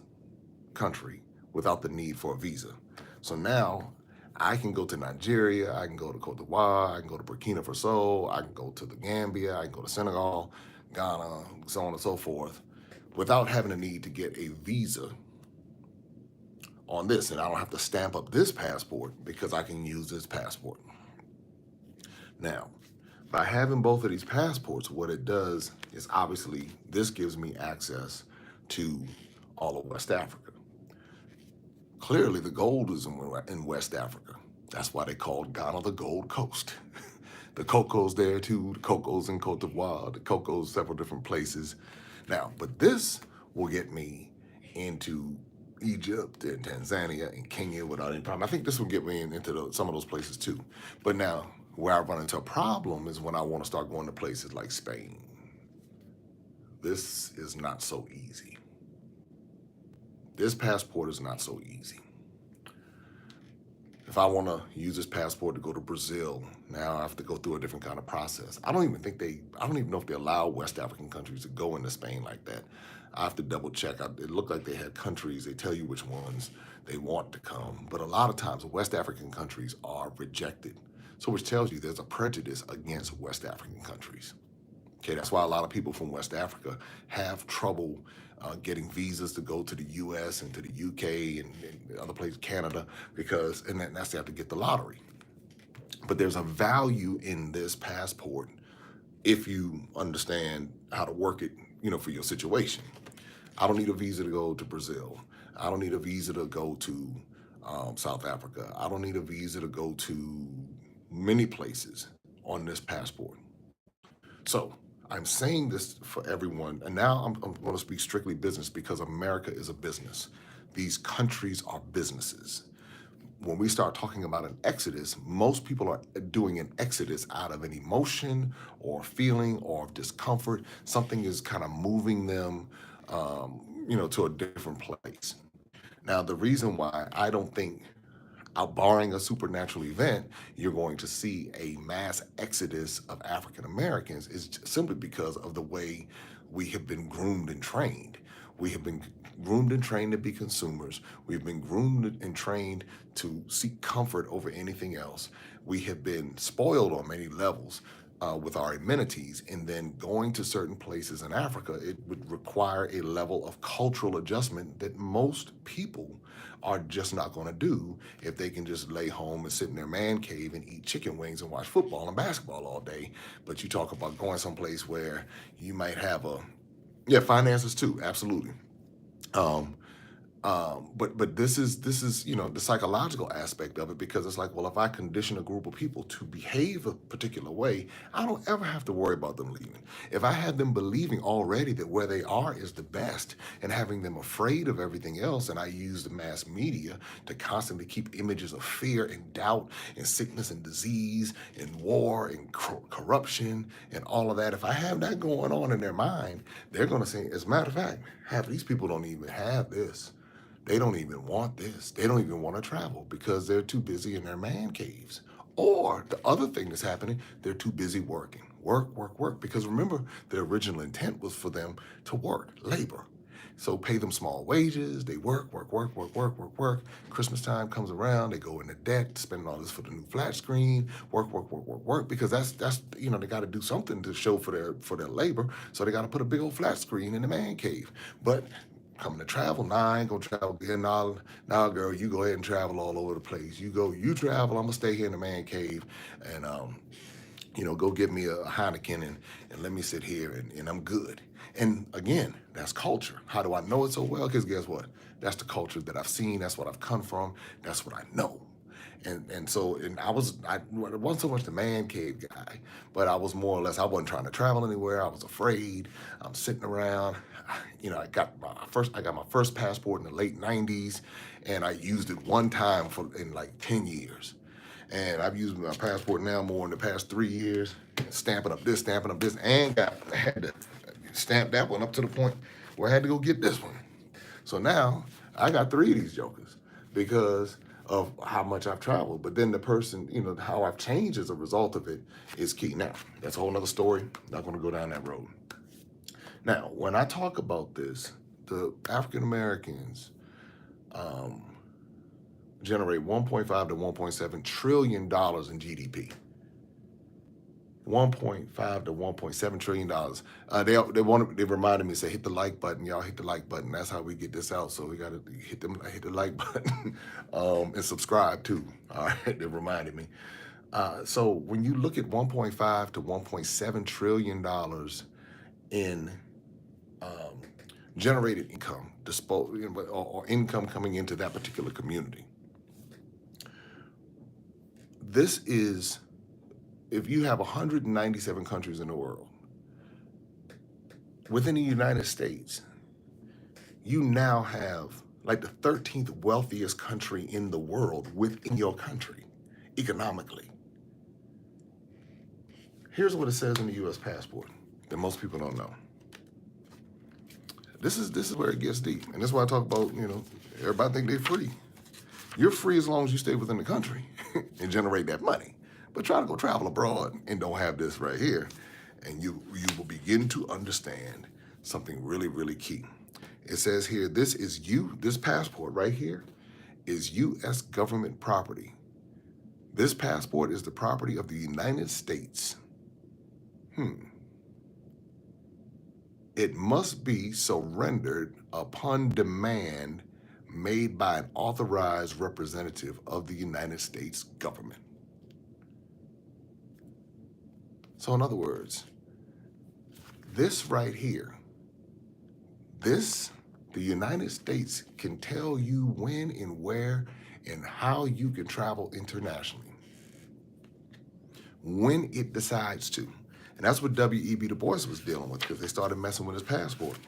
[SPEAKER 1] country without the need for a visa. So now I can go to Nigeria, I can go to Cote d'Ivoire, I can go to Burkina Faso, I can go to the Gambia, I can go to Senegal, Ghana, so on and so forth, without having a need to get a visa on this. And I don't have to stamp up this passport because I can use this passport. Now, By having both of these passports, what it does is obviously this gives me access to all of West Africa. Clearly, the gold is in West Africa. That's why they called Ghana the Gold Coast. The cocoa's there too. The cocoa's in Cote d'Ivoire. The cocoa's several different places. Now, but this will get me into Egypt and Tanzania and Kenya without any problem. I think this will get me into some of those places too. But now, where I run into a problem is when I want to start going to places like Spain. This is not so easy. This passport is not so easy. If I want to use this passport to go to Brazil, now I have to go through a different kind of process. I don't even know if they allow West African countries to go into Spain like that. I have to double check. It looked like they had countries, they tell you which ones they want to come. But a lot of times, West African countries are rejected. So which tells you there's a prejudice against West African countries. Okay, that's why a lot of people from West Africa have trouble getting visas to go to the U.S. and to the U.K. and other places, Canada, because that's they have to get the lottery. But there's a value in this passport if you understand how to work it, for your situation. I don't need a visa to go to Brazil. I don't need a visa to go to South Africa. I don't need a visa to go to many places on this passport. So I'm saying this for everyone, and now I'm going to speak strictly business because America is a business. These countries are businesses. When we start talking about an exodus, most people are doing an exodus out of an emotion or feeling or discomfort. Something is kind of moving them, to a different place. Now, the reason why I don't think, barring a supernatural event, you're going to see a mass exodus of African Americans is simply because of the way we have been groomed and trained. We have been groomed and trained to be consumers. We've been groomed and trained to seek comfort over anything else. We have been spoiled on many levels with our amenities, and then going to certain places in Africa, it would require a level of cultural adjustment that most people are just not going to do if they can just lay home and sit in their man cave and eat chicken wings and watch football and basketball all day. But you talk about going someplace where you might have finances too, absolutely. Um, but this is the psychological aspect of it, because it's like, well, if I condition a group of people to behave a particular way, I don't ever have to worry about them leaving. If I had them believing already that where they are is the best and having them afraid of everything else, and I use the mass media to constantly keep images of fear and doubt and sickness and disease and war and corruption and all of that, if I have that going on in their mind, they're going to say, as a matter of fact, half of these people don't even have this. They don't even want this. They don't even want to travel because they're too busy in their man caves. Or the other thing that's happening, they're too busy working. Work, work, work. Because remember, the original intent was for them to work, labor. So pay them small wages. They work, work, work, work, work, work, work. Christmas time comes around, they go into debt, spending all this for the new flat screen. Work, work, work, work, work. Because that's they got to do something to show for their labor. So they got to put a big old flat screen in the man cave. But coming to travel, nah, I ain't gonna travel again. Nah, girl, you go ahead and travel all over the place. You travel. I'm gonna stay here in the man cave, and go get me a Heineken and let me sit here and I'm good. And again, that's culture. How do I know it so well? Because guess what? That's the culture that I've seen. That's what I've come from. That's what I know. And I wasn't so much the man cave guy, but I was more or less, I wasn't trying to travel anywhere. I was afraid. I'm sitting around. I got my first passport in the late '90s, and I used it one time in like 10 years. And I've used my passport now more in the past 3 years, stamping up this, and had to stamp that one up to the point where I had to go get this one. So now I got three of these jokers because of how much I've traveled. But then the person, how I've changed as a result of it is key. Now, that's a whole nother story. Not going to go down that road. Now, when I talk about this, the African Americans generate 1.5 to 1.7 trillion dollars in GDP. 1.5 to 1.7 trillion dollars. They reminded me, say, hit the like button, y'all, hit the like button. That's how we get this out. So we got to hit the like button and subscribe too. All right, they reminded me. So when you look at 1.5 to 1.7 trillion dollars in um, generated income, or income coming into that particular community, this is, if you have 197 countries in the world, within the United States, you now have like the 13th wealthiest country in the world within your country economically. Here's what it says in the US passport that most people don't know. This is where it gets deep. And that's why I talk about, everybody think they're free. You're free as long as you stay within the country and generate that money. But try to go travel abroad and don't have this right here, and you will begin to understand something really, really key. It says here, this passport right here is U.S. government property. This passport is the property of the United States. It must be surrendered upon demand made by an authorized representative of the United States government. So in other words, this right here, the United States can tell you when and where and how you can travel internationally when it decides to. And that's what W.E.B. Du Bois was dealing with, because they started messing with his passport.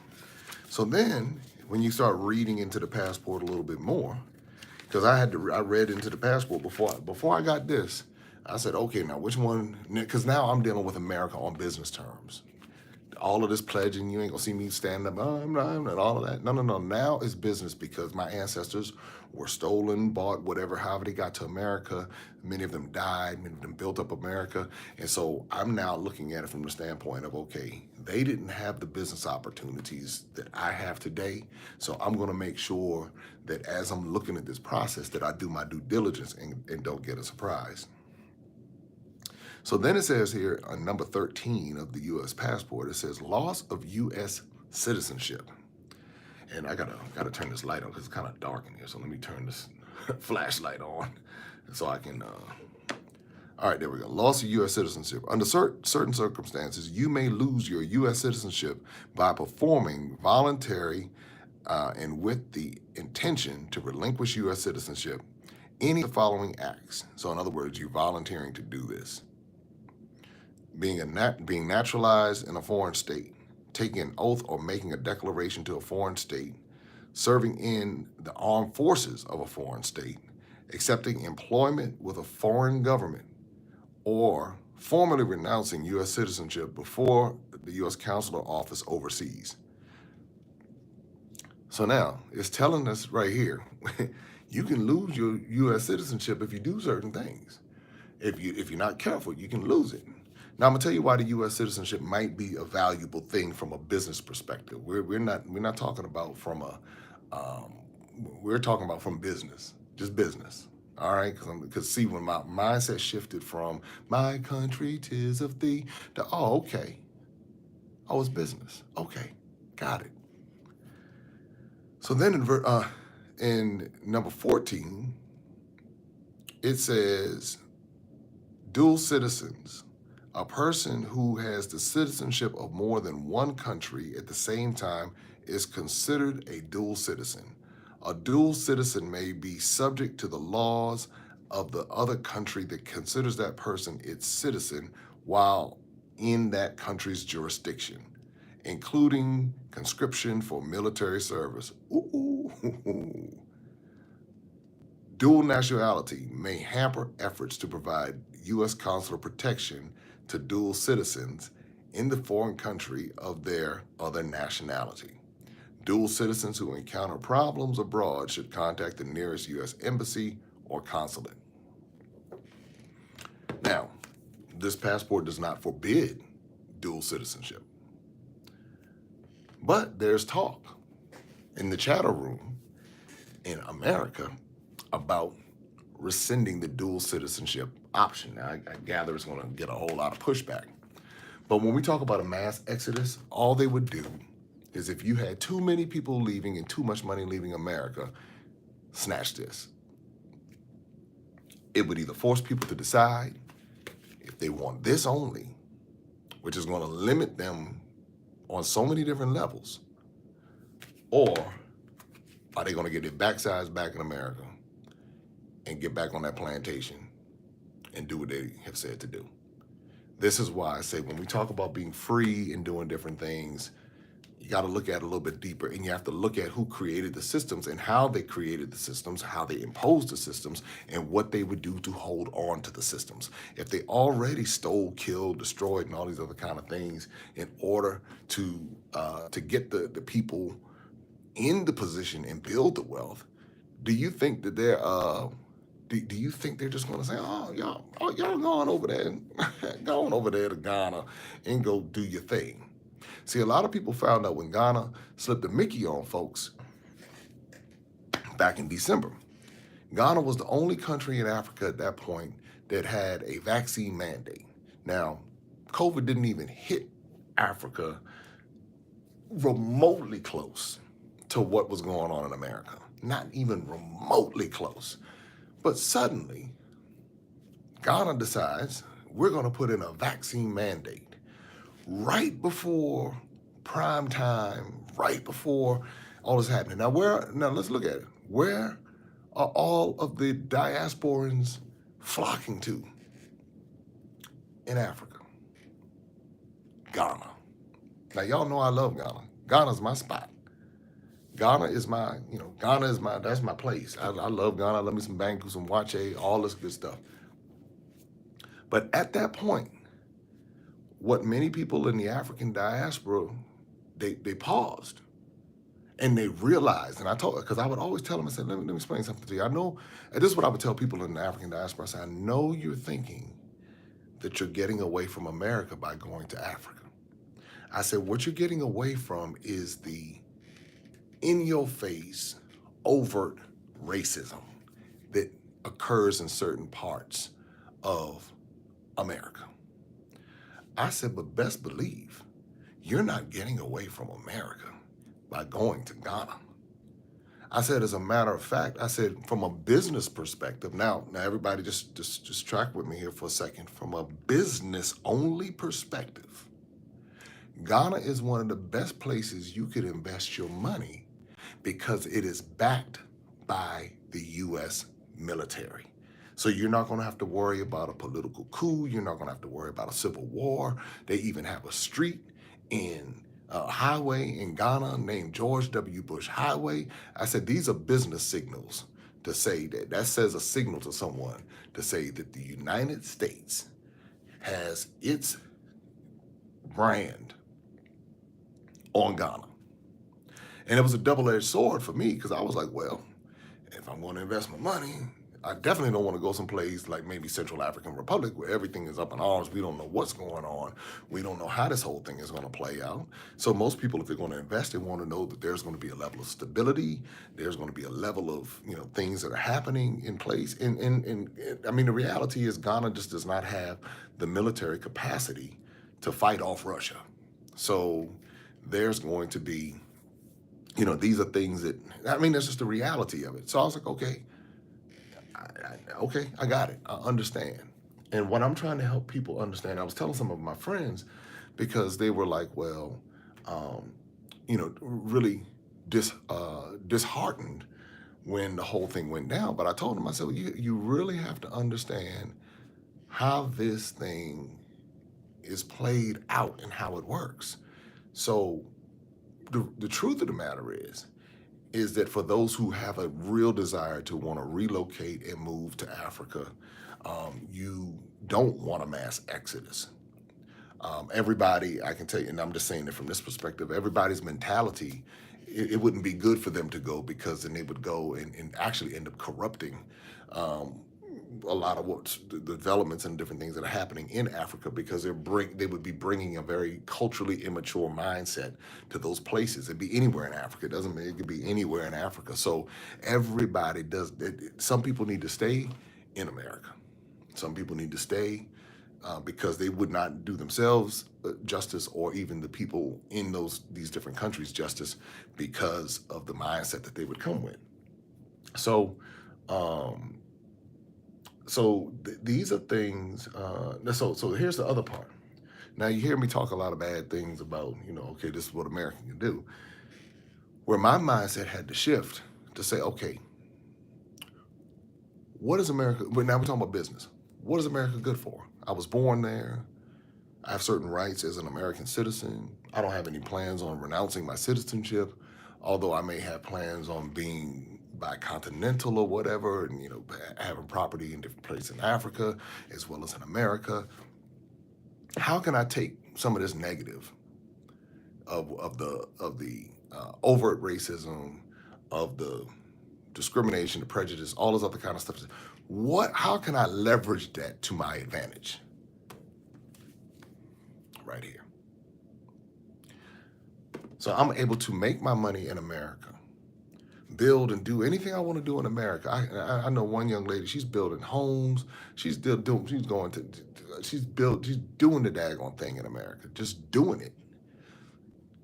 [SPEAKER 1] So then, when you start reading into the passport a little bit more, because I read into the passport before I got this, I said, okay, now which one? Because now I'm dealing with America on business terms. All of this pledging, you ain't gonna see me stand up, I'm not, all of that. No. Now it's business, because my ancestors were stolen, bought, whatever, however they got to America. Many of them died, many of them built up America. And so I'm now looking at it from the standpoint of, okay, they didn't have the business opportunities that I have today. So I'm gonna make sure that as I'm looking at this process, that I do my due diligence and don't get a surprise. So then it says here on number 13 of the U.S. passport, it says loss of U.S. citizenship. And I gotta turn this light on because it's kind of dark in here. So let me turn this flashlight on so I can. All right, there we go. Loss of U.S. citizenship. Under certain circumstances, you may lose your U.S. citizenship by performing voluntary and with the intention to relinquish U.S. citizenship any of the following acts. So in other words, you're volunteering to do this. Being naturalized in a foreign state, taking an oath or making a declaration to a foreign state, serving in the armed forces of a foreign state, accepting employment with a foreign government, or formally renouncing U.S. citizenship before the U.S. consular office overseas. So now it's telling us right here, you can lose your U.S. citizenship if you do certain things. If you're not careful, you can lose it. Now I'm gonna tell you why the U.S. citizenship might be a valuable thing from a business perspective. We're not talking about from we're talking about from business, just business. All right, because see, when my mindset shifted from my country 'tis of thee to okay, it's business. Okay, got it. So then in number 14, it says dual citizens. A person who has the citizenship of more than one country at the same time is considered a dual citizen. A dual citizen may be subject to the laws of the other country that considers that person its citizen while in that country's jurisdiction, including conscription for military service. Ooh. Dual nationality may hamper efforts to provide U.S. consular protection to dual citizens in the foreign country of their other nationality. Dual citizens who encounter problems abroad should contact the nearest U.S. embassy or consulate. Now, this passport does not forbid dual citizenship, but there's talk in the chatter room in America about rescinding the dual citizenship option. Now, I gather it's going to get a whole lot of pushback. But when we talk about a mass exodus, all they would do is, if you had too many people leaving and too much money leaving America, snatch this. It would either force people to decide They want this only, which is going to limit them on so many different levels. Or are they going to get their backsides back in America and get back on that plantation and do what they have said to do? This is why I say when we talk about being free and doing different things, you got to look at it a little bit deeper, and you have to look at who created the systems and how they created the systems, how they imposed the systems, and what they would do to hold on to the systems. If they already stole, killed, destroyed, and all these other kind of things in order to get the people in the position and build the wealth, do you think that they're do you think they're just going to say, y'all go on over there, go on over there to Ghana and go do your thing? See, a lot of people found out when Ghana slipped the Mickey on folks back in December. Ghana was the only country in Africa at that point that had a vaccine mandate. Now, COVID didn't even hit Africa remotely close to what was going on in America. Not even remotely close. But suddenly, Ghana decides we're going to put in a vaccine mandate right before prime time, right before all this happening. Now let's look at it. Where are all of the diasporans flocking to in Africa? Ghana. Now y'all know I love Ghana. Ghana's my spot. That's my place. I love Ghana. I love me some Banku, some Wache, all this good stuff. But at that point, what many people in the African diaspora, they paused and they realized, and because I would always tell them, I said, let me explain something to you. I know, and this is what I would tell people in the African diaspora. I said, I know you're thinking that you're getting away from America by going to Africa. I said, what you're getting away from is the in-your-face, overt racism that occurs in certain parts of America. I said, but best believe you're not getting away from America by going to Ghana. I said, as a matter of fact, I said, from a business perspective, now everybody just track with me here for a second. From a business-only perspective, Ghana is one of the best places you could invest your money because it is backed by the U.S. military. So you're not going to have to worry about a political coup. You're not going to have to worry about a civil war. They even have a street in highway in Ghana named George W. Bush Highway. I said, these are business signals to say that says a signal to someone to say that the United States has its brand on Ghana. And it was a double-edged sword for me because I was like, well, if I'm going to invest my money, I definitely don't want to go someplace like maybe Central African Republic where everything is up in arms. We don't know what's going on. We don't know how this whole thing is going to play out. So most people, if they're going to invest, they want to know that there's going to be a level of stability. There's going to be a level of, things that are happening in place. And I mean, the reality is Ghana just does not have the military capacity to fight off Russia. So there's going to be, these are things that, that's just the reality of it. So I was like, okay, I got it. I understand. And what I'm trying to help people understand, I was telling some of my friends because they were like, well, really disheartened when the whole thing went down. But I told them, I said, well, you really have to understand how this thing is played out and how it works. So the truth of the matter is that for those who have a real desire to want to relocate and move to Africa, you don't want a mass exodus. Everybody, I can tell you, and I'm just saying it from this perspective, everybody's mentality, it wouldn't be good for them to go because then they would go and actually end up corrupting a lot of what's the developments and different things that are happening in Africa because they would be bringing a very culturally immature mindset to those places. It'd be anywhere in Africa. It doesn't mean it could be anywhere in Africa. So everybody does. Some people need to stay in America. Some people need to stay because they would not do themselves justice or even the people in these different countries justice because of the mindset that they would come with. So. So these are things. So here's the other part. Now you hear me talk a lot of bad things about, okay, this is what America can do. Where my mindset had to shift to say, okay, what is America? But now we're talking about business. What is America good for? I was born there. I have certain rights as an American citizen. I don't have any plans on renouncing my citizenship, although I may have plans on being bicontinental or whatever, and having property in different places in Africa as well as in America. How can I take some of this negative of the overt racism, of the discrimination, the prejudice, all this other kind of stuff? How can I leverage that to my advantage? Right here. So I'm able to make my money in America, build and do anything I want to do in America. I know one young lady, she's building homes. She's still doing, she's doing the daggone thing in America, just doing it.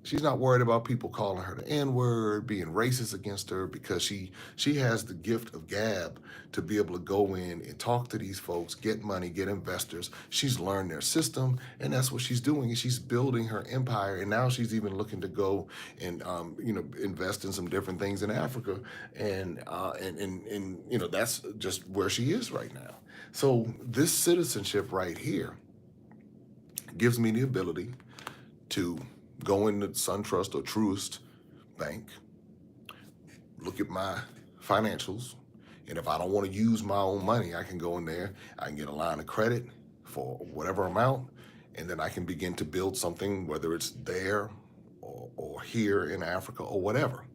[SPEAKER 1] She's not worried about people calling her the N-word, being racist against her, because she has the gift of gab to be able to go in and talk to these folks, get money, get investors. She's learned their system, and that's what she's doing. And she's building her empire, and now she's even looking to go and invest in some different things in Africa, and that's just where she is right now. So this citizenship right here gives me the ability to go into SunTrust or Truist Bank, look at my financials, and if I don't want to use my own money, I can go in there, I can get a line of credit for whatever amount, and then I can begin to build something, whether it's there or here in Africa or whatever.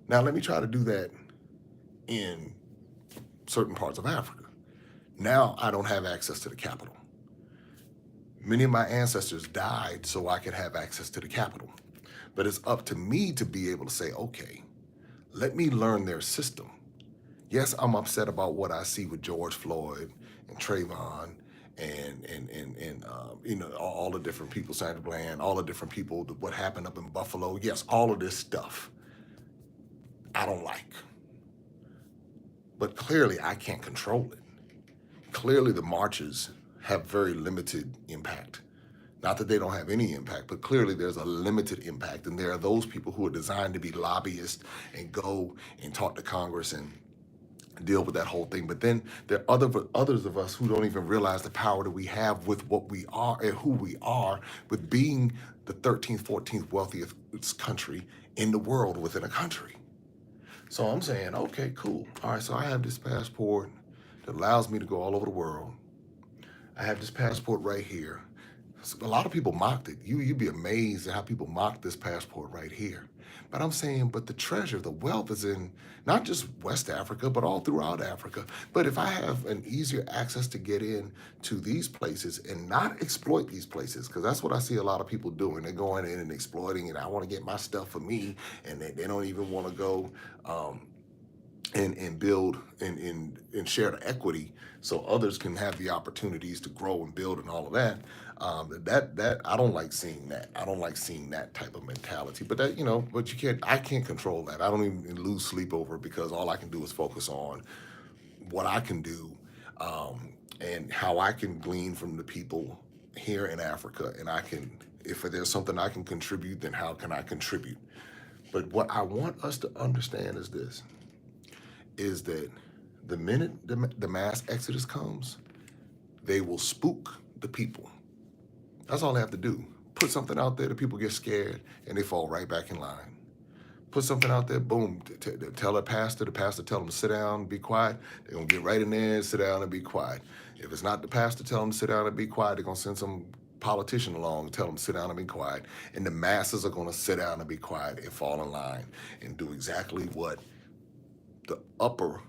[SPEAKER 1] Now, let me try to do that in certain parts of Africa. Now, I don't have access to the capital. Many of my ancestors died so I could have access to the capital. But it's up to me to be able to say, okay, let me learn their system. Yes, I'm upset about what I see with George Floyd and Trayvon and all the different people, Sandra Bland, all the different people, what happened up in Buffalo. Yes, all of this stuff I don't like. But clearly I can't control it. Clearly the marches have very limited impact. Not that they don't have any impact, but clearly there's a limited impact. And there are those people who are designed to be lobbyists and go and talk to Congress and deal with that whole thing. But then there are others of us who don't even realize the power that we have with what we are and who we are, with being the 13th, 14th wealthiest country in the world within a country. So I'm saying, okay, cool. All right, so I have this passport that allows me to go all over the world. I have this passport right here. So a lot of people mocked it. You'd be amazed at how people mock this passport right here. But I'm saying, but the treasure, the wealth is in not just West Africa, but all throughout Africa. But if I have an easier access to get in to these places and not exploit these places, because that's what I see a lot of people doing. They're going in and exploiting, and I want to get my stuff for me, and they don't even want to go and build and share the equity so others can have the opportunities to grow and build and all of that. That I don't like seeing that. I don't like seeing that type of mentality. But but I can't control that. I don't even lose sleep over it, because all I can do is focus on what I can do, and how I can glean from the people here in Africa. And if there's something I can contribute, then how can I contribute? But what I want us to understand is this, is that the minute the mass exodus comes, they will spook the people. That's all they have to do. Put something out there, the people get scared, and they fall right back in line. Put something out there, boom, tell the pastor tell them to sit down and be quiet. They're going to get right in there and sit down and be quiet. If it's not the pastor, tell them to sit down and be quiet. They're going to send some politician along and tell them to sit down and be quiet. And the masses are going to sit down and be quiet and fall in line and do exactly what the upper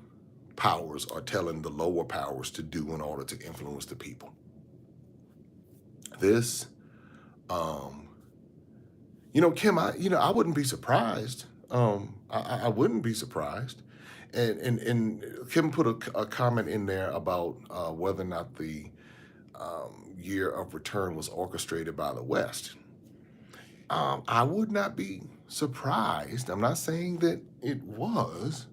[SPEAKER 1] powers are telling the lower powers to do in order to influence the people. This, Kim, I wouldn't be surprised. I wouldn't be surprised. And Kim put a comment in there about whether or not the year of return was orchestrated by the West. I would not be surprised. I'm not saying that it was,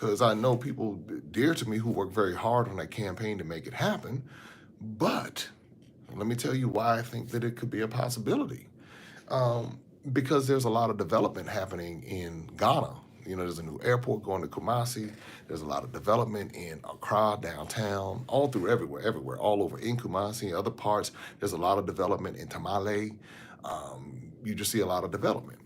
[SPEAKER 1] because I know people dear to me who work very hard on that campaign to make it happen. But let me tell you why I think that it could be a possibility. Um, because there's a lot of development happening in Ghana. You know, there's a new airport going to Kumasi. There's a lot of development in Accra, downtown, all through everywhere, all over in Kumasi, other parts. There's a lot of development in Tamale. You just see a lot of development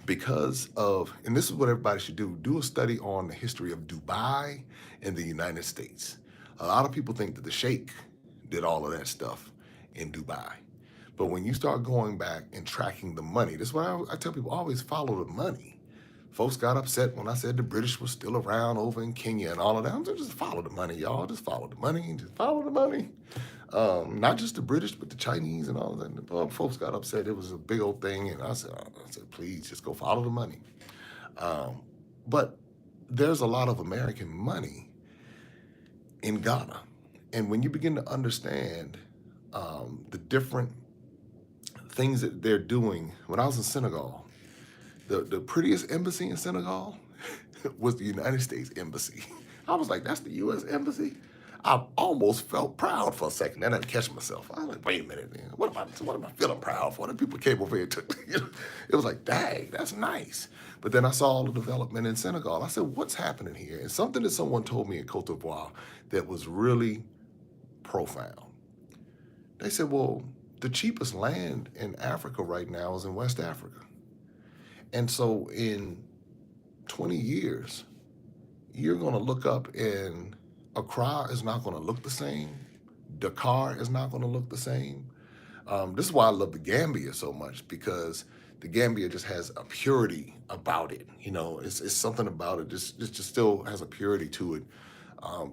[SPEAKER 1] because of, and this is what everybody should do a study on the history of Dubai and the United States. A lot of people think that the Sheikh did all of that stuff in Dubai. But when you start going back and tracking the money, this is why I tell people always follow the money. Folks got upset when I said the British were still around over in Kenya and all of that. I'm just follow the money, y'all. Just follow the money and just follow the money. Not just the British, but the Chinese and all of that. Folks got upset. It was a big old thing. And I said, please just go follow the money. But there's a lot of American money in Ghana. And when you begin to understand the different things that they're doing, when I was in Senegal, the prettiest embassy in Senegal was the United States Embassy. I was like, that's the U.S. Embassy? I almost felt proud for a second. Then I had to catch myself. I was like, wait a minute, man. What am I feeling proud for? The people came over here and took, it was like, dang, that's nice. But then I saw all the development in Senegal. I said, what's happening here? And something that someone told me in Cote d'Ivoire that was really profound. They said, well, the cheapest land in Africa right now is in West Africa. And so in 20 years, you're going to look up and Accra is not going to look the same. Dakar is not going to look the same. This is why I love the Gambia so much, because the Gambia just has a purity about it. You know, it's something about it. Just still has a purity to it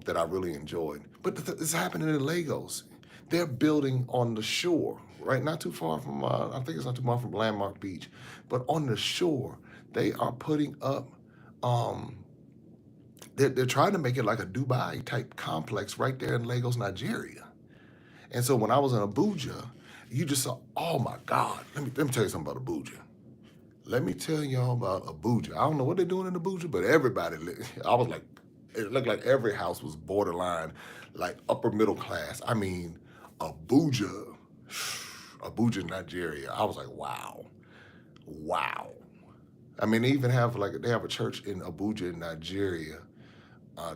[SPEAKER 1] that I really enjoyed. But it's happening in Lagos. They're building on the shore, right? Not too far from, I think it's not too far from Landmark Beach, but on the shore, they are putting up, they're trying to make it like a Dubai type complex right there in Lagos, Nigeria. And so when I was in Abuja, you just saw, oh my God, let me tell you something about Abuja. Let me tell y'all about Abuja. I don't know what they're doing in Abuja, but everybody, I was like, it looked like every house was borderline, like upper middle class. I mean, Abuja, Nigeria. I was like, wow. I mean, they even have they have a church in Abuja, Nigeria,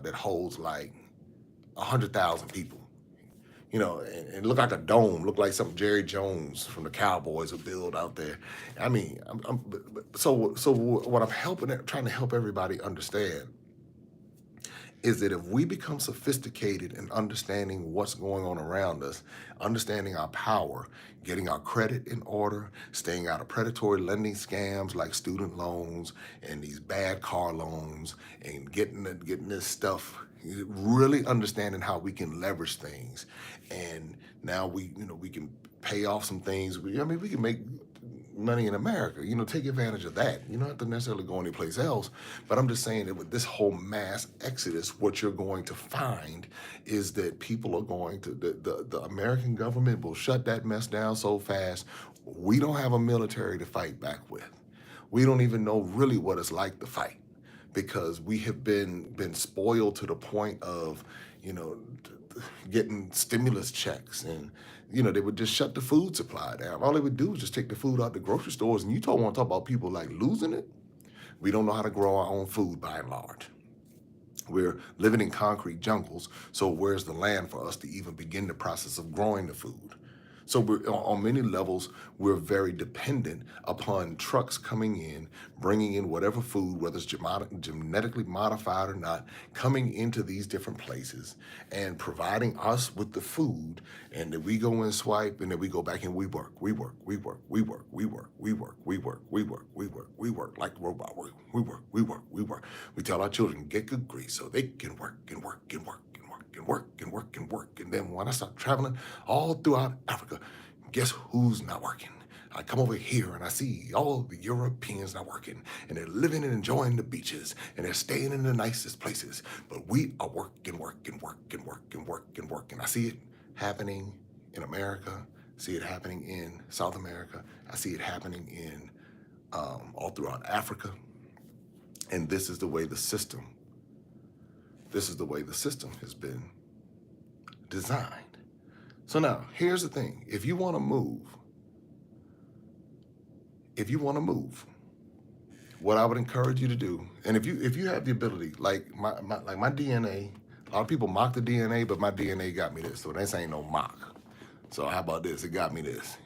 [SPEAKER 1] that holds like 100,000 people. You know, and it looked like a dome, looked like something Jerry Jones from the Cowboys would build out there. I mean, so what I'm trying to help everybody understand is that if we become sophisticated in understanding what's going on around us, understanding our power, getting our credit in order, staying out of predatory lending scams like student loans and these bad car loans, and getting this stuff, really understanding how we can leverage things. And now we can pay off some things. We can make money in America, take advantage of that. You don't have to necessarily go anyplace else. But I'm just saying that with this whole mass exodus, what you're going to find is that people are going to, the American government will shut that mess down so fast. We don't have a military to fight back with. We don't even know really what it's like to fight, because we have been spoiled to the point of, getting stimulus checks, and they would just shut the food supply down. All they would do is just take the food out the grocery stores. And you want to talk about people like losing it? We don't know how to grow our own food by and large. We're living in concrete jungles, so where's the land for us to even begin the process of growing the food? So we're, on many levels, we're very dependent upon trucks coming in, bringing in whatever food, whether it's genetically modified or not, coming into these different places and providing us with the food. And then we go and swipe, and then we go back and we work like robot. We work. We tell our children, get good grades so they can work and work. And then when I start traveling all throughout Africa, guess who's not working? I come over here and I see all the Europeans not working, and they're living and enjoying the beaches, and they're staying in the nicest places. But we are working. And I see it happening in America, see it happening in South America. I see it happening in all throughout Africa. And this is the way the system This is the way the system has been designed. So now, here's the thing. If you want to move, what I would encourage you to do, and if you have the ability, like my DNA, a lot of people mock the DNA, but my DNA got me this. So this ain't no mock. So how about this? It got me this.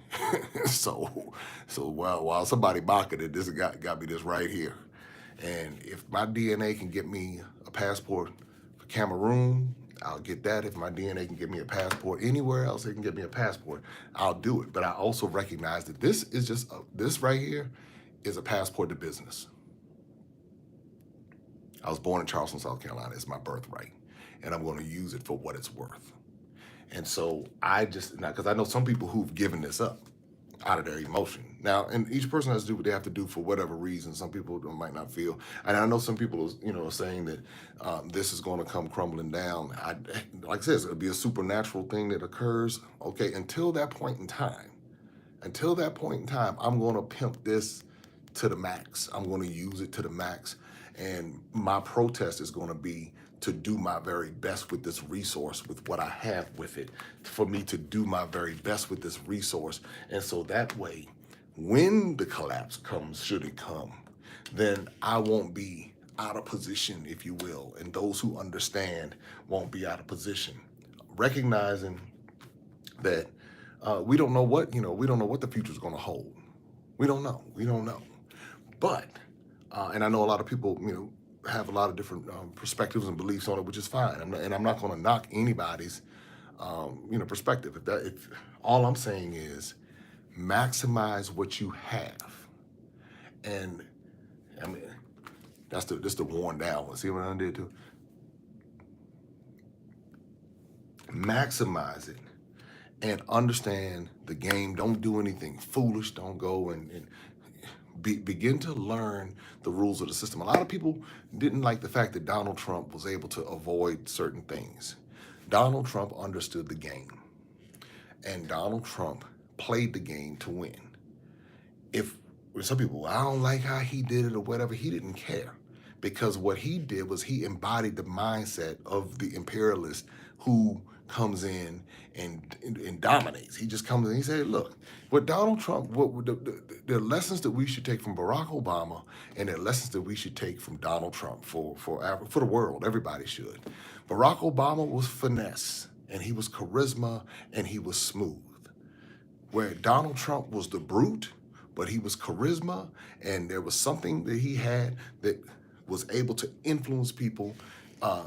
[SPEAKER 1] so while somebody mocking it, this got me this right here. And if my DNA can get me a passport for Cameroon, I'll get that. If my DNA can get me a passport anywhere else, it can get me a passport, I'll do it. But I also recognize that this is just, this right here is a passport to business. I was born in Charleston, South Carolina. It's my birthright. And I'm going to use it for what it's worth. And so because I know some people who've given this up out of their emotion. Now, and each person has to do what they have to do for whatever reason. Some people might not feel, and I know some people, are saying that this is going to come crumbling down. Like I said, it'll be a supernatural thing that occurs. Okay, until that point in time, I'm going to pimp this to the max. I'm going to use it to the max, and my protest is going to be to do my very best with this resource, with what I have with it, for me to do my very best with this resource. And so that way, when the collapse comes, should it come, then I won't be out of position, if you will, and those who understand won't be out of position. Recognizing that we don't know what the future is going to hold. We don't know. But, and I know a lot of people, have a lot of different perspectives and beliefs on it, which is fine. I'm not going to knock anybody's, perspective. If all I'm saying is maximize what you have, and I mean that's the worn down one. See what I did too? Maximize it and understand the game. Don't do anything foolish. Don't go and begin to learn the rules of the system. A lot of people didn't like the fact that Donald Trump was able to avoid certain things. Donald Trump understood the game, and Donald Trump played the game to win. If some people, I don't like how he did it or whatever, he didn't care, because what he did was he embodied the mindset of the imperialist who comes in and dominates. He just comes in. He said, "Look, what Donald Trump, the lessons that we should take from Barack Obama, and the lessons that we should take from Donald Trump for the world. Everybody should. Barack Obama was finesse, and he was charisma, and he was smooth. Where Donald Trump was the brute, but he was charisma, and there was something that he had that was able to influence people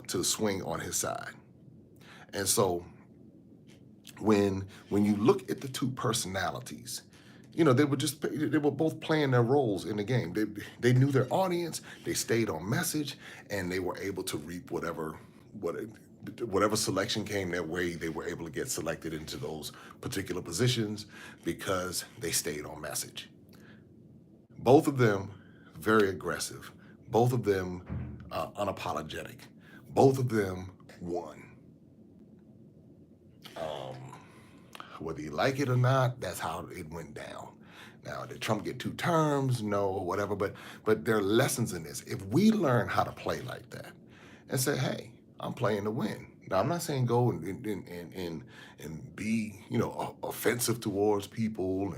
[SPEAKER 1] to swing on his side." And so when you look at the two personalities, they were both playing their roles in the game. They knew their audience, they stayed on message, and they were able to reap whatever selection came their way. They were able to get selected into those particular positions because they stayed on message. Both of them very aggressive, both of them unapologetic, both of them won. Whether you like it or not, that's how it went down. Now, did Trump get 2 terms? No, whatever. But there are lessons in this. If we learn how to play like that and say, "Hey, I'm playing to win." Now, I'm not saying go and be, offensive towards people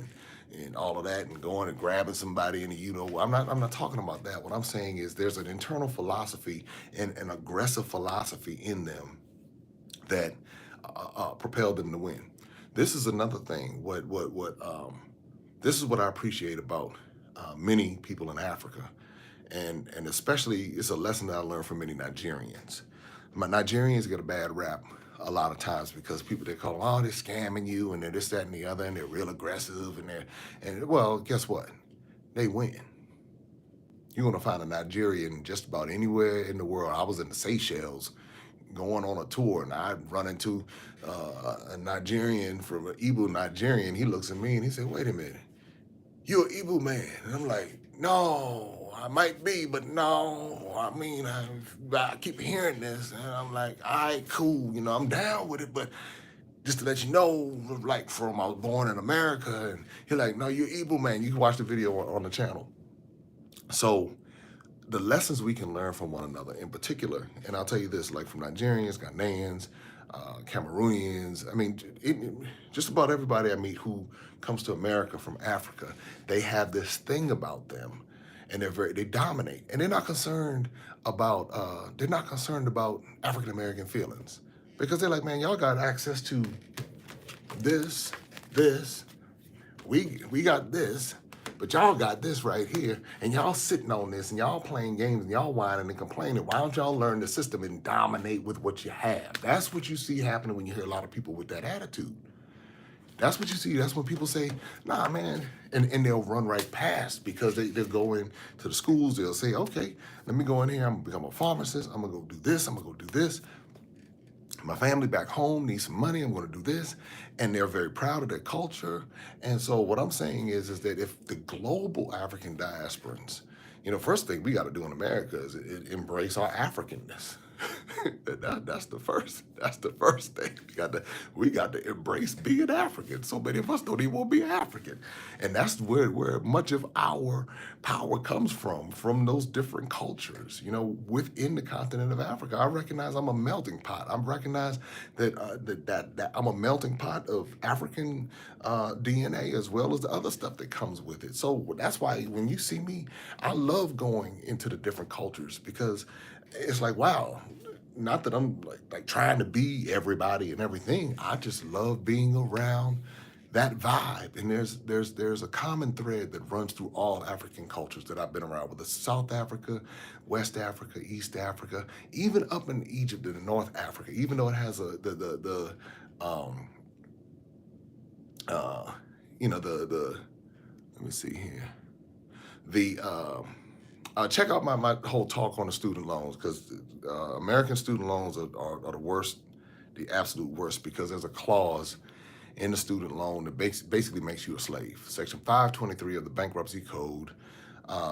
[SPEAKER 1] and all of that, and going and grabbing somebody and I'm not talking about that. What I'm saying is there's an internal philosophy and an aggressive philosophy in them that propelled them to win. This is another thing. This is what I appreciate about many people in Africa, and especially it's a lesson that I learned from many Nigerians. Nigerians get a bad rap a lot of times because people, they call them, "Oh, they're scamming you, and they're this, that, and the other, and they're real aggressive, and well, guess what? They win. You're gonna find a Nigerian just about anywhere in the world. I was in the Seychelles going on a tour, and I run into a Nigerian from an Igbo Nigerian. He looks at me and he said, "Wait a minute, you're an Igbo man?" And I'm like, "No, I might be, but no. I mean, I keep hearing this," and I'm like, "All right, cool. I'm down with it, but just to let you know, like, I was born in America." And he's like, "No, you're Igbo man. You can watch the video on the channel." So the lessons we can learn from one another in particular, and I'll tell you this, like from Nigerians, Ghanaians, Cameroonians, I mean, just about everybody I meet who comes to America from Africa, they have this thing about them, and they dominate, and they're not concerned about African American feelings, because they're like, man, y'all got access to this, this, we got this, but y'all got this right here, and y'all sitting on this, and y'all playing games, and y'all whining and complaining. Why don't y'all learn the system and dominate with what you have? That's what you see happening when you hear a lot of people with that attitude. That's what you see. That's when people say, nah, man, and they'll run right past because they're going to the schools. They'll say, okay, let me go in here. I'm gonna become a pharmacist. I'm gonna go do this. I'm gonna go do this. My family back home needs some money. I'm going to do this. And they're very proud of their culture. And so what I'm saying is that if the global African diasporans, first thing we got to do in America is embrace our Africanness. That's the first thing. We got to embrace being African. So many of us don't even want to be African. And that's where much of our power comes from those different cultures, within the continent of Africa. I recognize I'm a melting pot. I recognize that I'm a melting pot of African DNA as well as the other stuff that comes with it. So that's why when you see me, I love going into the different cultures because it's like, wow, not that I'm like trying to be everybody and everything. I just love being around that vibe. And there's a common thread that runs through all African cultures that I've been around, whether it's South Africa, West Africa, East Africa, even up in Egypt and North Africa, even though it has um the let me see here. The check out my whole talk on the student loans because American student loans are the worst, the absolute worst, because there's a clause in the student loan that basically makes you a slave. Section 523 of the Bankruptcy Code,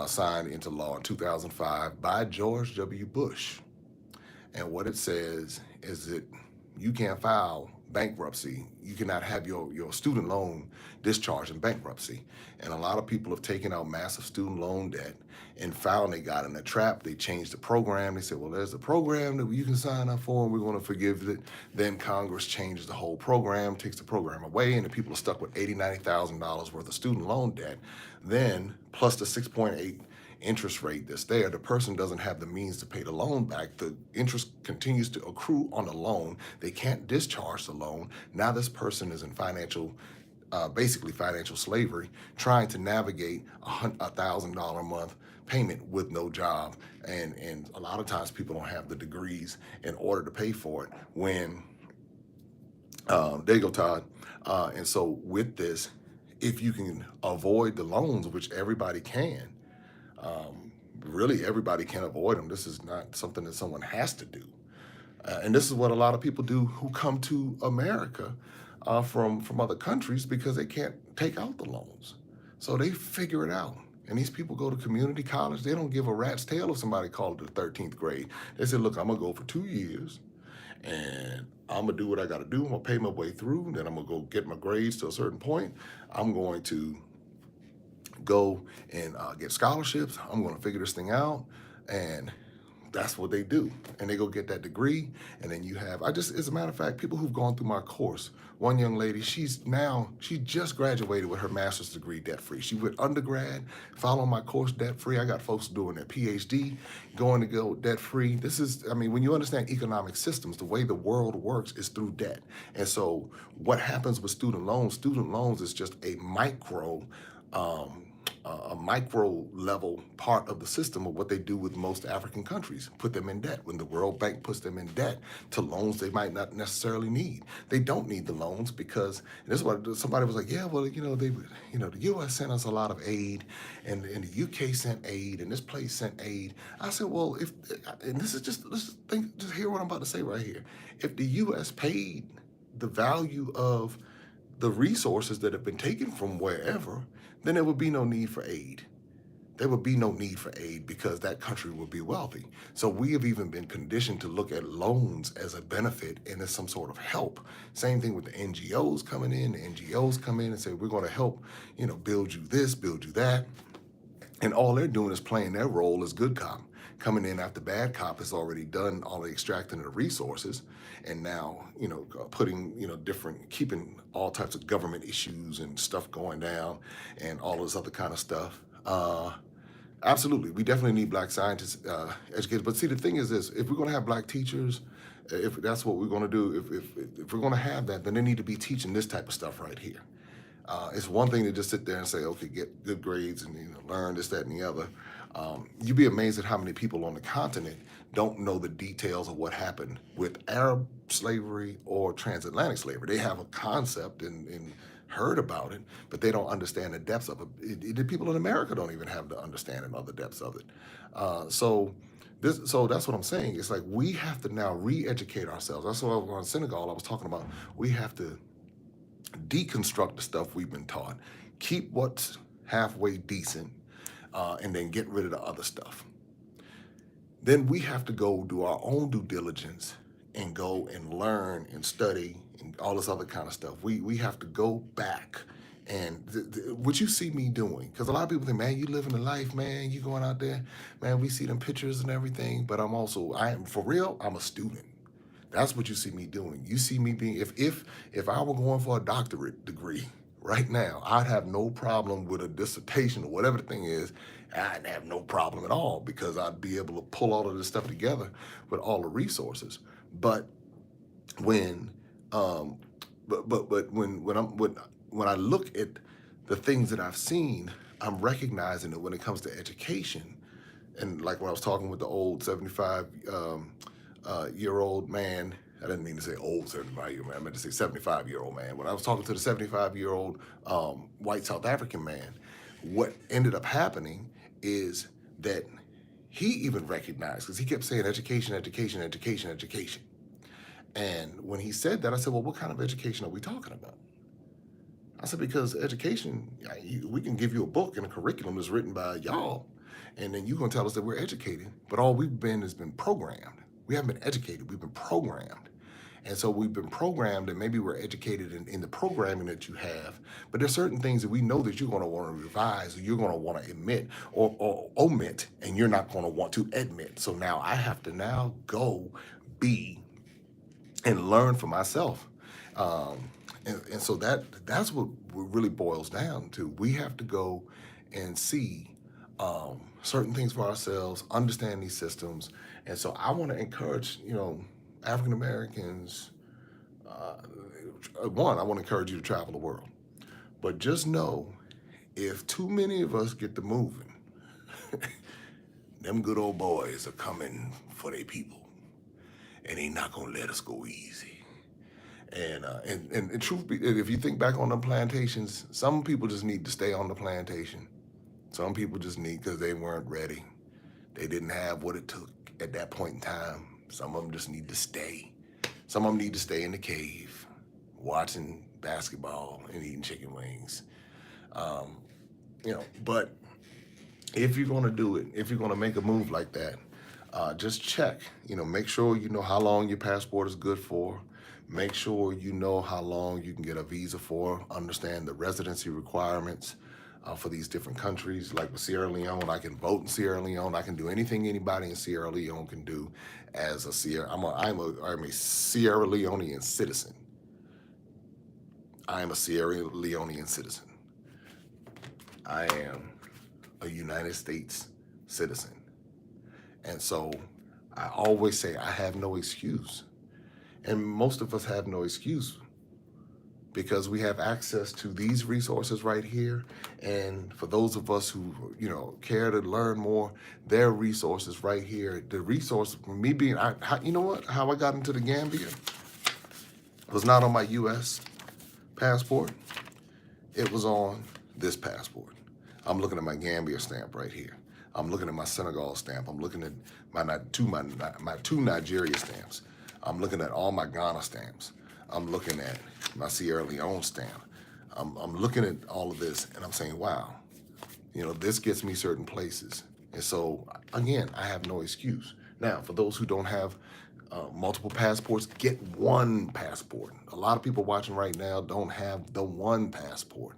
[SPEAKER 1] signed into law in 2005 by George W. Bush. And what it says is that you can't file bankruptcy. You cannot have your student loan discharged in bankruptcy. And a lot of people have taken out massive student loan debt and found they got in a trap. They changed the program. They said, well, there's a program that you can sign up for and we're going to forgive it. Then Congress changes the whole program, takes the program away, and the people are stuck with $80,000, $90,000 worth of student loan debt. Then plus the 6.8 interest rate that's there, the person doesn't have the means to pay the loan back. The interest continues to accrue on the loan. They can't discharge the loan. Now this person is in basically financial slavery, trying to navigate $1,000 a month payment with no job. And a lot of times people don't have the degrees in order to pay for it when, there you go, Todd. And so with this, if you can avoid the loans, which everybody can, really everybody can avoid them. This is not something that someone has to do. And this is what a lot of people do who come to America from other countries because they can't take out the loans. So they figure it out. And these people go to community college. They don't give a rat's tail if somebody called it the 13th grade. They said, look, I'm going to go for 2 years and I'm going to do what I got to do. I'm going to pay my way through. Then I'm going to go get my grades to a certain point. I'm going to go and get scholarships. I'm going to figure this thing out. And that's what they do. And they go get that degree. And then you have, as a matter of fact, people who've gone through my course, one young lady, she just graduated with her master's degree debt-free. She went undergrad, following my course debt-free. I got folks doing their PhD, going to go debt-free. When you understand economic systems, the way the world works is through debt. And so what happens with student loans is just a micro level part of the system of what they do with most African countries, put them in debt. When the World Bank puts them in debt to loans they might not necessarily need. They don't need the loans because, and this is what somebody was like, yeah, well, the U.S. sent us a lot of aid and the UK sent aid and this place sent aid. I said, well, let's hear what I'm about to say right here. If the U.S. paid the value of the resources that have been taken from wherever, then there would be no need for aid. There would be no need for aid because that country would be wealthy. So we have even been conditioned to look at loans as a benefit and as some sort of help. Same thing with the NGOs coming in. The NGOs come in and say, we're going to help, build you this, build you that. And all they're doing is playing their role as good cop, coming in after bad cop has already done all the extracting of the resources, and now, putting, keeping all types of government issues and stuff going down, and all this other kind of stuff. Absolutely, we definitely need black scientists, educated. But see, the thing is this: if we're going to have black teachers, if that's what we're going to do, if we're going to have that, then they need to be teaching this type of stuff right here. It's one thing to just sit there and say, okay, get good grades and learn this, that, and the other. You'd be amazed at how many people on the continent don't know the details of what happened with Arab slavery or transatlantic slavery. They have a concept and heard about it, but they don't understand the depths of it. The people in America don't even have the understanding of the depths of it. So that's what I'm saying. It's like we have to now re-educate ourselves. That's what on Senegal I was talking about. We have to deconstruct the stuff we've been taught, keep what's halfway decent, and then get rid of the other stuff. Then we have to go do our own due diligence and go and learn and study and all this other kind of stuff. We have to go back and what you see me doing, because a lot of people think, man, you living the life, man, you going out there, man, we see them pictures and everything, but I am for real, I'm a student. That's what you see me doing. You see me being, if I were going for a doctorate degree right now, I'd have no problem with a dissertation or whatever the thing is. I'd have no problem at all because I'd be able to pull all of this stuff together with all the resources. But when, but when I look at the things that I've seen, I'm recognizing that when it comes to education, and like when I was talking with the old 75-year-old man, I didn't mean to say old 75-year-old man, I meant to say 75-year-old man. When I was talking to the 75-year-old white South African man, what ended up happening is that he even recognized, because he kept saying education, education, education, education. And when he said that, I said, well, what kind of education are we talking about? I said, because education, we can give you a book and a curriculum that's written by y'all, and then you're going to tell us that we're educated, but all we've been has been programmed. We haven't been educated, we've been programmed. And so we've been programmed, and maybe we're educated in the programming that you have, but there's certain things that we know that you're going to want to revise, or you're going to want to admit or omit, and you're not going to want to admit. So now I have to now go be and learn for myself. And so that's what really boils down to. We have to go and see certain things for ourselves, understand these systems. And so I want to encourage, African Americans, I want to encourage you to travel the world. But just know, if too many of us get to moving, them good old boys are coming for their people. And they not going to let us go easy. And truth be, if you think back on the plantations, some people just need to stay on the plantation. Some people just need, because they weren't ready. They didn't have what it took at that point in time. Some of them just need to stay. Some of them need to stay in the cave, watching basketball and eating chicken wings. But if you're going to do it, if you're going to make a move like that, just check, make sure you know how long your passport is good for. Make sure you know how long you can get a visa for, understand the residency requirements for these different countries. Like with Sierra Leone, I can vote in Sierra Leone. I can do anything anybody in Sierra Leone can do as a I'm a Sierra Leonean citizen. I am a Sierra Leonean citizen. I am a United States citizen. And so I always say I have no excuse. And most of us have no excuse because we have access to these resources right here. And for those of us who, care to learn more, there are resources right here. The resource for me being, how I got into the Gambia was not on my U.S. passport. It was on this passport. I'm looking at my Gambia stamp right here. I'm looking at my Senegal stamp. I'm looking at my two Nigeria stamps. I'm looking at all my Ghana stamps. I'm looking at my Sierra Leone stamp. I'm looking at all of this and I'm saying, wow, this gets me certain places. And so, again, I have no excuse. Now, for those who don't have multiple passports, get one passport. A lot of people watching right now don't have the one passport.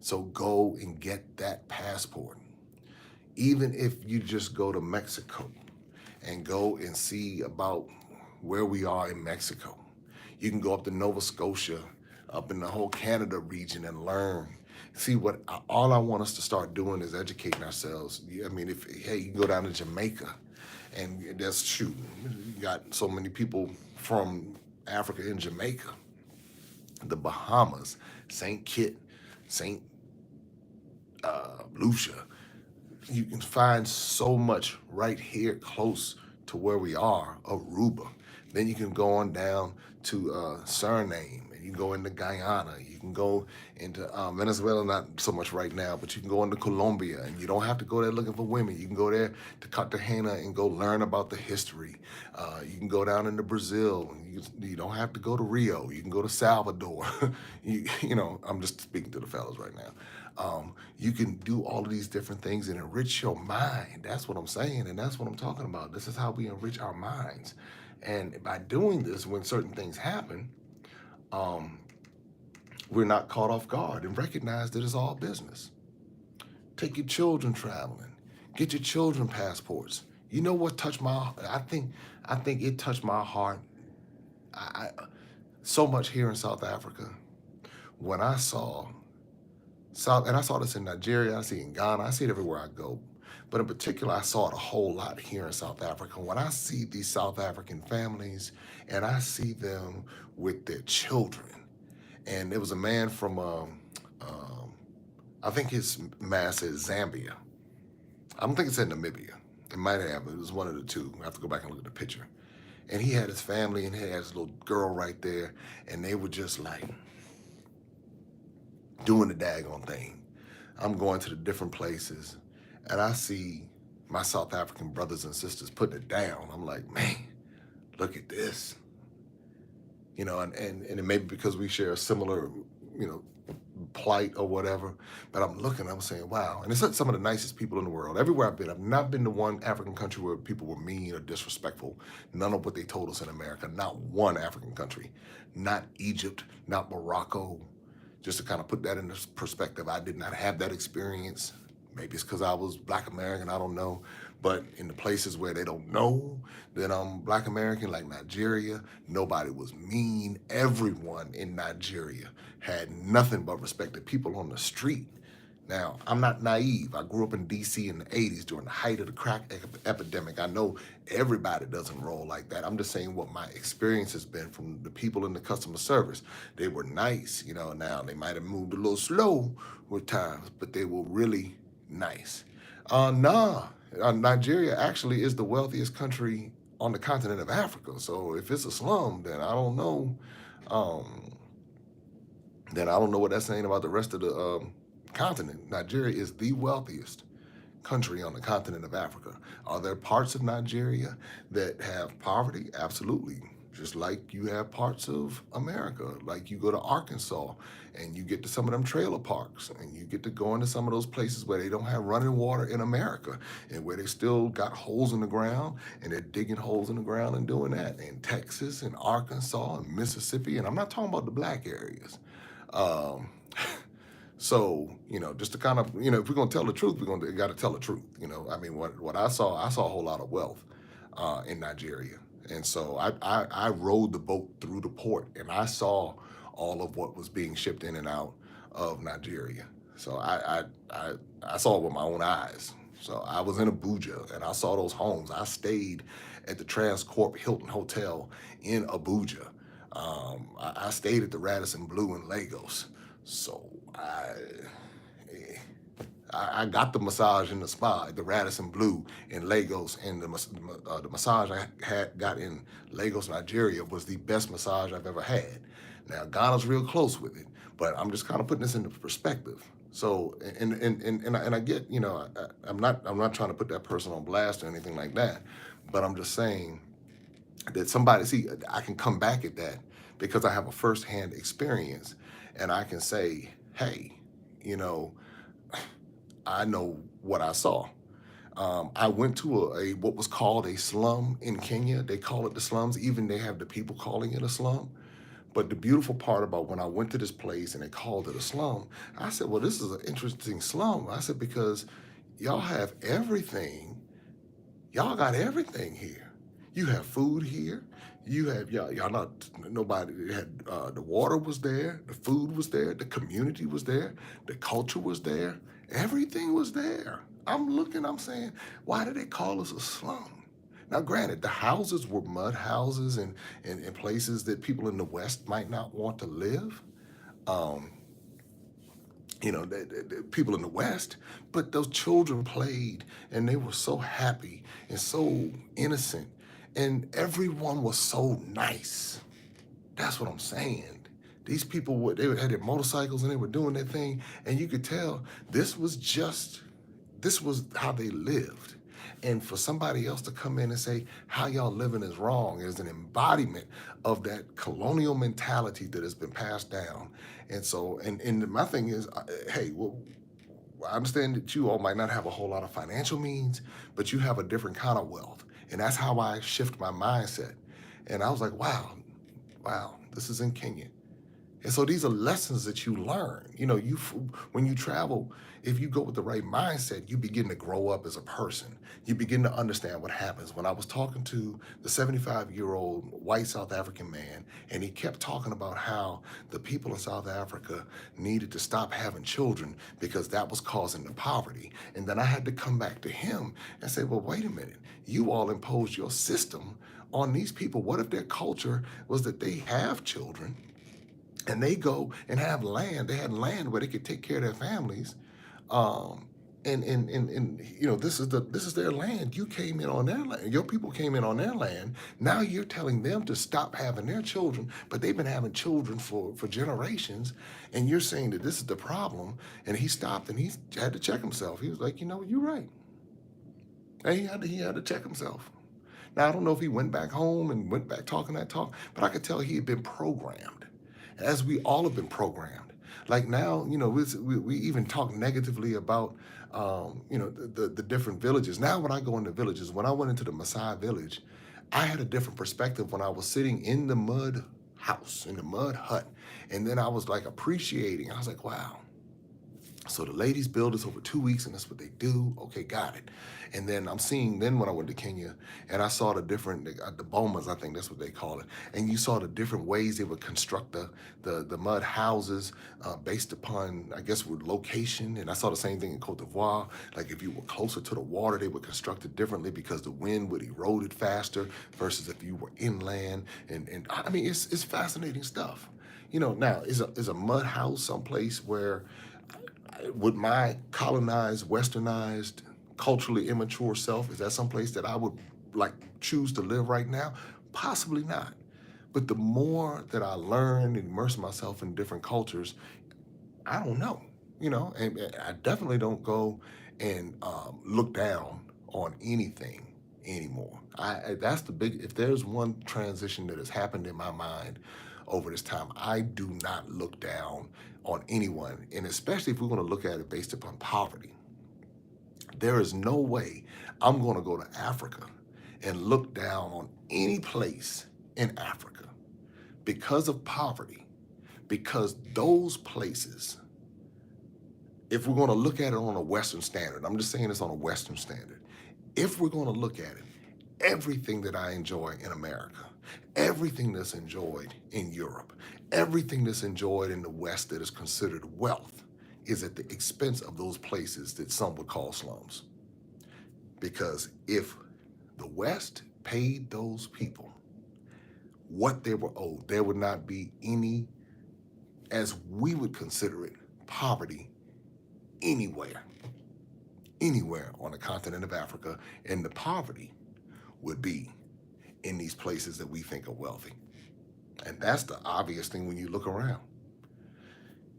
[SPEAKER 1] So go and get that passport. Even if you just go to Mexico and go and see about where we are in Mexico. You can go up to Nova Scotia, up in the whole Canada region and learn. See what all I want us to start doing is educating ourselves. I mean, if hey, you go down to Jamaica, and that's shoot, you got so many people from Africa in Jamaica, the Bahamas, Saint Kitts, Saint Lucia. You can find so much right here close to where we are, Aruba. Then you can go on down to Suriname, and you can go into Guyana. You can go into Venezuela, not so much right now, but you can go into Colombia, and you don't have to go there looking for women. You can go there to Cartagena and go learn about the history. You can go down into Brazil. You don't have to go to Rio. You can go to Salvador. You know, I'm just speaking to the fellas right now. You can do all of these different things and enrich your mind. That's what I'm saying, and that's what I'm talking about. This is how we enrich our minds. And by doing this, when certain things happen, we're not caught off guard and recognize that it's all business. Take your children traveling. Get your children passports. You know what touched my? I think it touched my heart. So much here in South Africa when I saw and I saw this in Nigeria, I see it in Ghana, I see it everywhere I go. But in particular, I saw it a whole lot here in South Africa. When I see these South African families and I see them with their children, and there was a man from, I think his mass is Zambia. I don't think it said Namibia. It might have, but it was one of the two. I have to go back and look at the picture. And he had his family and he had his little girl right there, and they were just like, doing the daggone thing. I'm going to the different places and I see my South African brothers and sisters putting it down. I'm like, man, look at this. You know, and it may be because we share a similar, you know, plight or whatever, but I'm saying, wow. And it's some of the nicest people in the world. Everywhere I've been, I've not been to one African country where people were mean or disrespectful. None of what they told us in America, not one African country, not Egypt, not Morocco. Just to kind of put that into perspective, I did not have that experience. Maybe it's because I was Black American, I don't know. But in the places where they don't know that I'm Black American, like Nigeria, nobody was mean. Everyone in Nigeria had nothing but respect to people on the street. Now, I'm not naive. I grew up in DC in the 80s during the height of the crack epidemic. I know everybody doesn't roll like that. I'm just saying what my experience has been from the people in the customer service. They were nice, you know. Now, they might have moved a little slow with times, but they were really nice. Nigeria actually is the wealthiest country on the continent of Africa. So if it's a slum, then I don't know. Then I don't know what that's saying about the rest of the continent. Nigeria is the wealthiest country on the continent of Africa. Are there parts of Nigeria that have poverty? Absolutely. Just like you have parts of America, like you go to Arkansas and you get to some of them trailer parks and you get to go into some of those places where they don't have running water in America and where they still got holes in the ground and they're digging holes in the ground and doing that in Texas and Arkansas and Mississippi. And I'm not talking about the black areas. So, you know, just to kind of, you know, if we're going to tell the truth, we got to tell the truth. You know, I mean, what I saw a whole lot of wealth in Nigeria. And so I rode the boat through the port and I saw all of what was being shipped in and out of Nigeria. So I saw it with my own eyes. So I was in Abuja and I saw those homes. I stayed at the Transcorp Hilton Hotel in Abuja. I stayed at the Radisson Blu in Lagos. So I got the massage in the spa at the Radisson Blu in Lagos, and the massage I got in Lagos, Nigeria was the best massage I've ever had. Now Ghana's real close with it, but I'm just kind of putting this into perspective. So and I get, you know, I'm not trying to put that person on blast or anything like that, but I'm just saying that I can come back at that because I have a firsthand experience, and I can say, hey, you know, I know what I saw. I went to what was called a slum in Kenya. They call it the slums. Even they have the people calling it a slum. But the beautiful part about when I went to this place and they called it a slum, I said, well, this is an interesting slum. I said, because y'all have everything. Y'all got everything here. You have food here. You have y'all not nobody had the water was there, the food was there, the community was there, the culture was there, everything was there. I'm looking, I'm saying, why do they call us a slum? Now, granted, the houses were mud houses and places that people in the West might not want to live. Um, the people in the West, but those children played and they were so happy and so innocent, and everyone was so nice. That's what I'm saying. These people they had their motorcycles and they were doing their thing, and you could tell this was how they lived. And for somebody else to come in and say how y'all living is wrong is an embodiment of that colonial mentality that has been passed down. And so, and my thing is, hey, well, I understand that you all might not have a whole lot of financial means, but you have a different kind of wealth. And that's how I shift my mindset. And I was like, wow, this is in Kenya. And so these are lessons that you learn. When you travel, if you go with the right mindset, you begin to grow up as a person. You begin to understand what happens. When I was talking to the 75-year-old white South African man, and he kept talking about how the people in South Africa needed to stop having children because that was causing the poverty. And then I had to come back to him and say, well, wait a minute. You all imposed your system on these people. What if their culture was that they have children and they go and have land? They had land where they could take care of their families. Um, this is their land. You came in on their land. Your people came in on their land. Now you're telling them to stop having their children, but they've been having children for generations, and you're saying that this is the problem. And he stopped and he had to check himself. He was like, you're right. And he had to check himself. Now I don't know if he went back home and went back talking that talk, but I could tell he had been programmed, as we all have been programmed. Like now, we even talk negatively about, the different villages. Now, when I go into villages, when I went into the Maasai village, I had a different perspective when I was sitting in the mud house, in the mud hut. And then I was like appreciating. I was like, wow. So the ladies build this over 2 weeks, and that's what they do. Okay, got it. And then I'm seeing, then when I went to Kenya, and I saw the different, the bomas, I think that's what they call it. And you saw the different ways they would construct the mud houses based upon, I guess, with location. And I saw the same thing in Cote d'Ivoire. Like if you were closer to the water, they would construct it differently because the wind would erode it faster versus if you were inland. And I mean, it's fascinating stuff. Now, is a mud house someplace where would my colonized, westernized, culturally immature self, is that someplace that I would like choose to live right now? Possibly not. But the more that I learn and immerse myself in different cultures, I don't know, and I definitely don't go and look down on anything anymore. That's the big, if there's one transition that has happened in my mind over this time, I do not look down on anyone. And especially if we're going to look at it based upon poverty, there is no way I'm going to go to Africa and look down on any place in Africa because of poverty, because those places, if we're going to look at it on a Western standard, I'm just saying this on a Western standard, if we're going to look at it, everything that I enjoy in America, everything that's enjoyed in Europe, everything that's enjoyed in the West that is considered wealth is at the expense of those places that some would call slums. Because if the West paid those people what they were owed, there would not be any, as we would consider it, poverty anywhere on the continent of Africa, and the poverty would be in these places that we think are wealthy. And that's the obvious thing when you look around.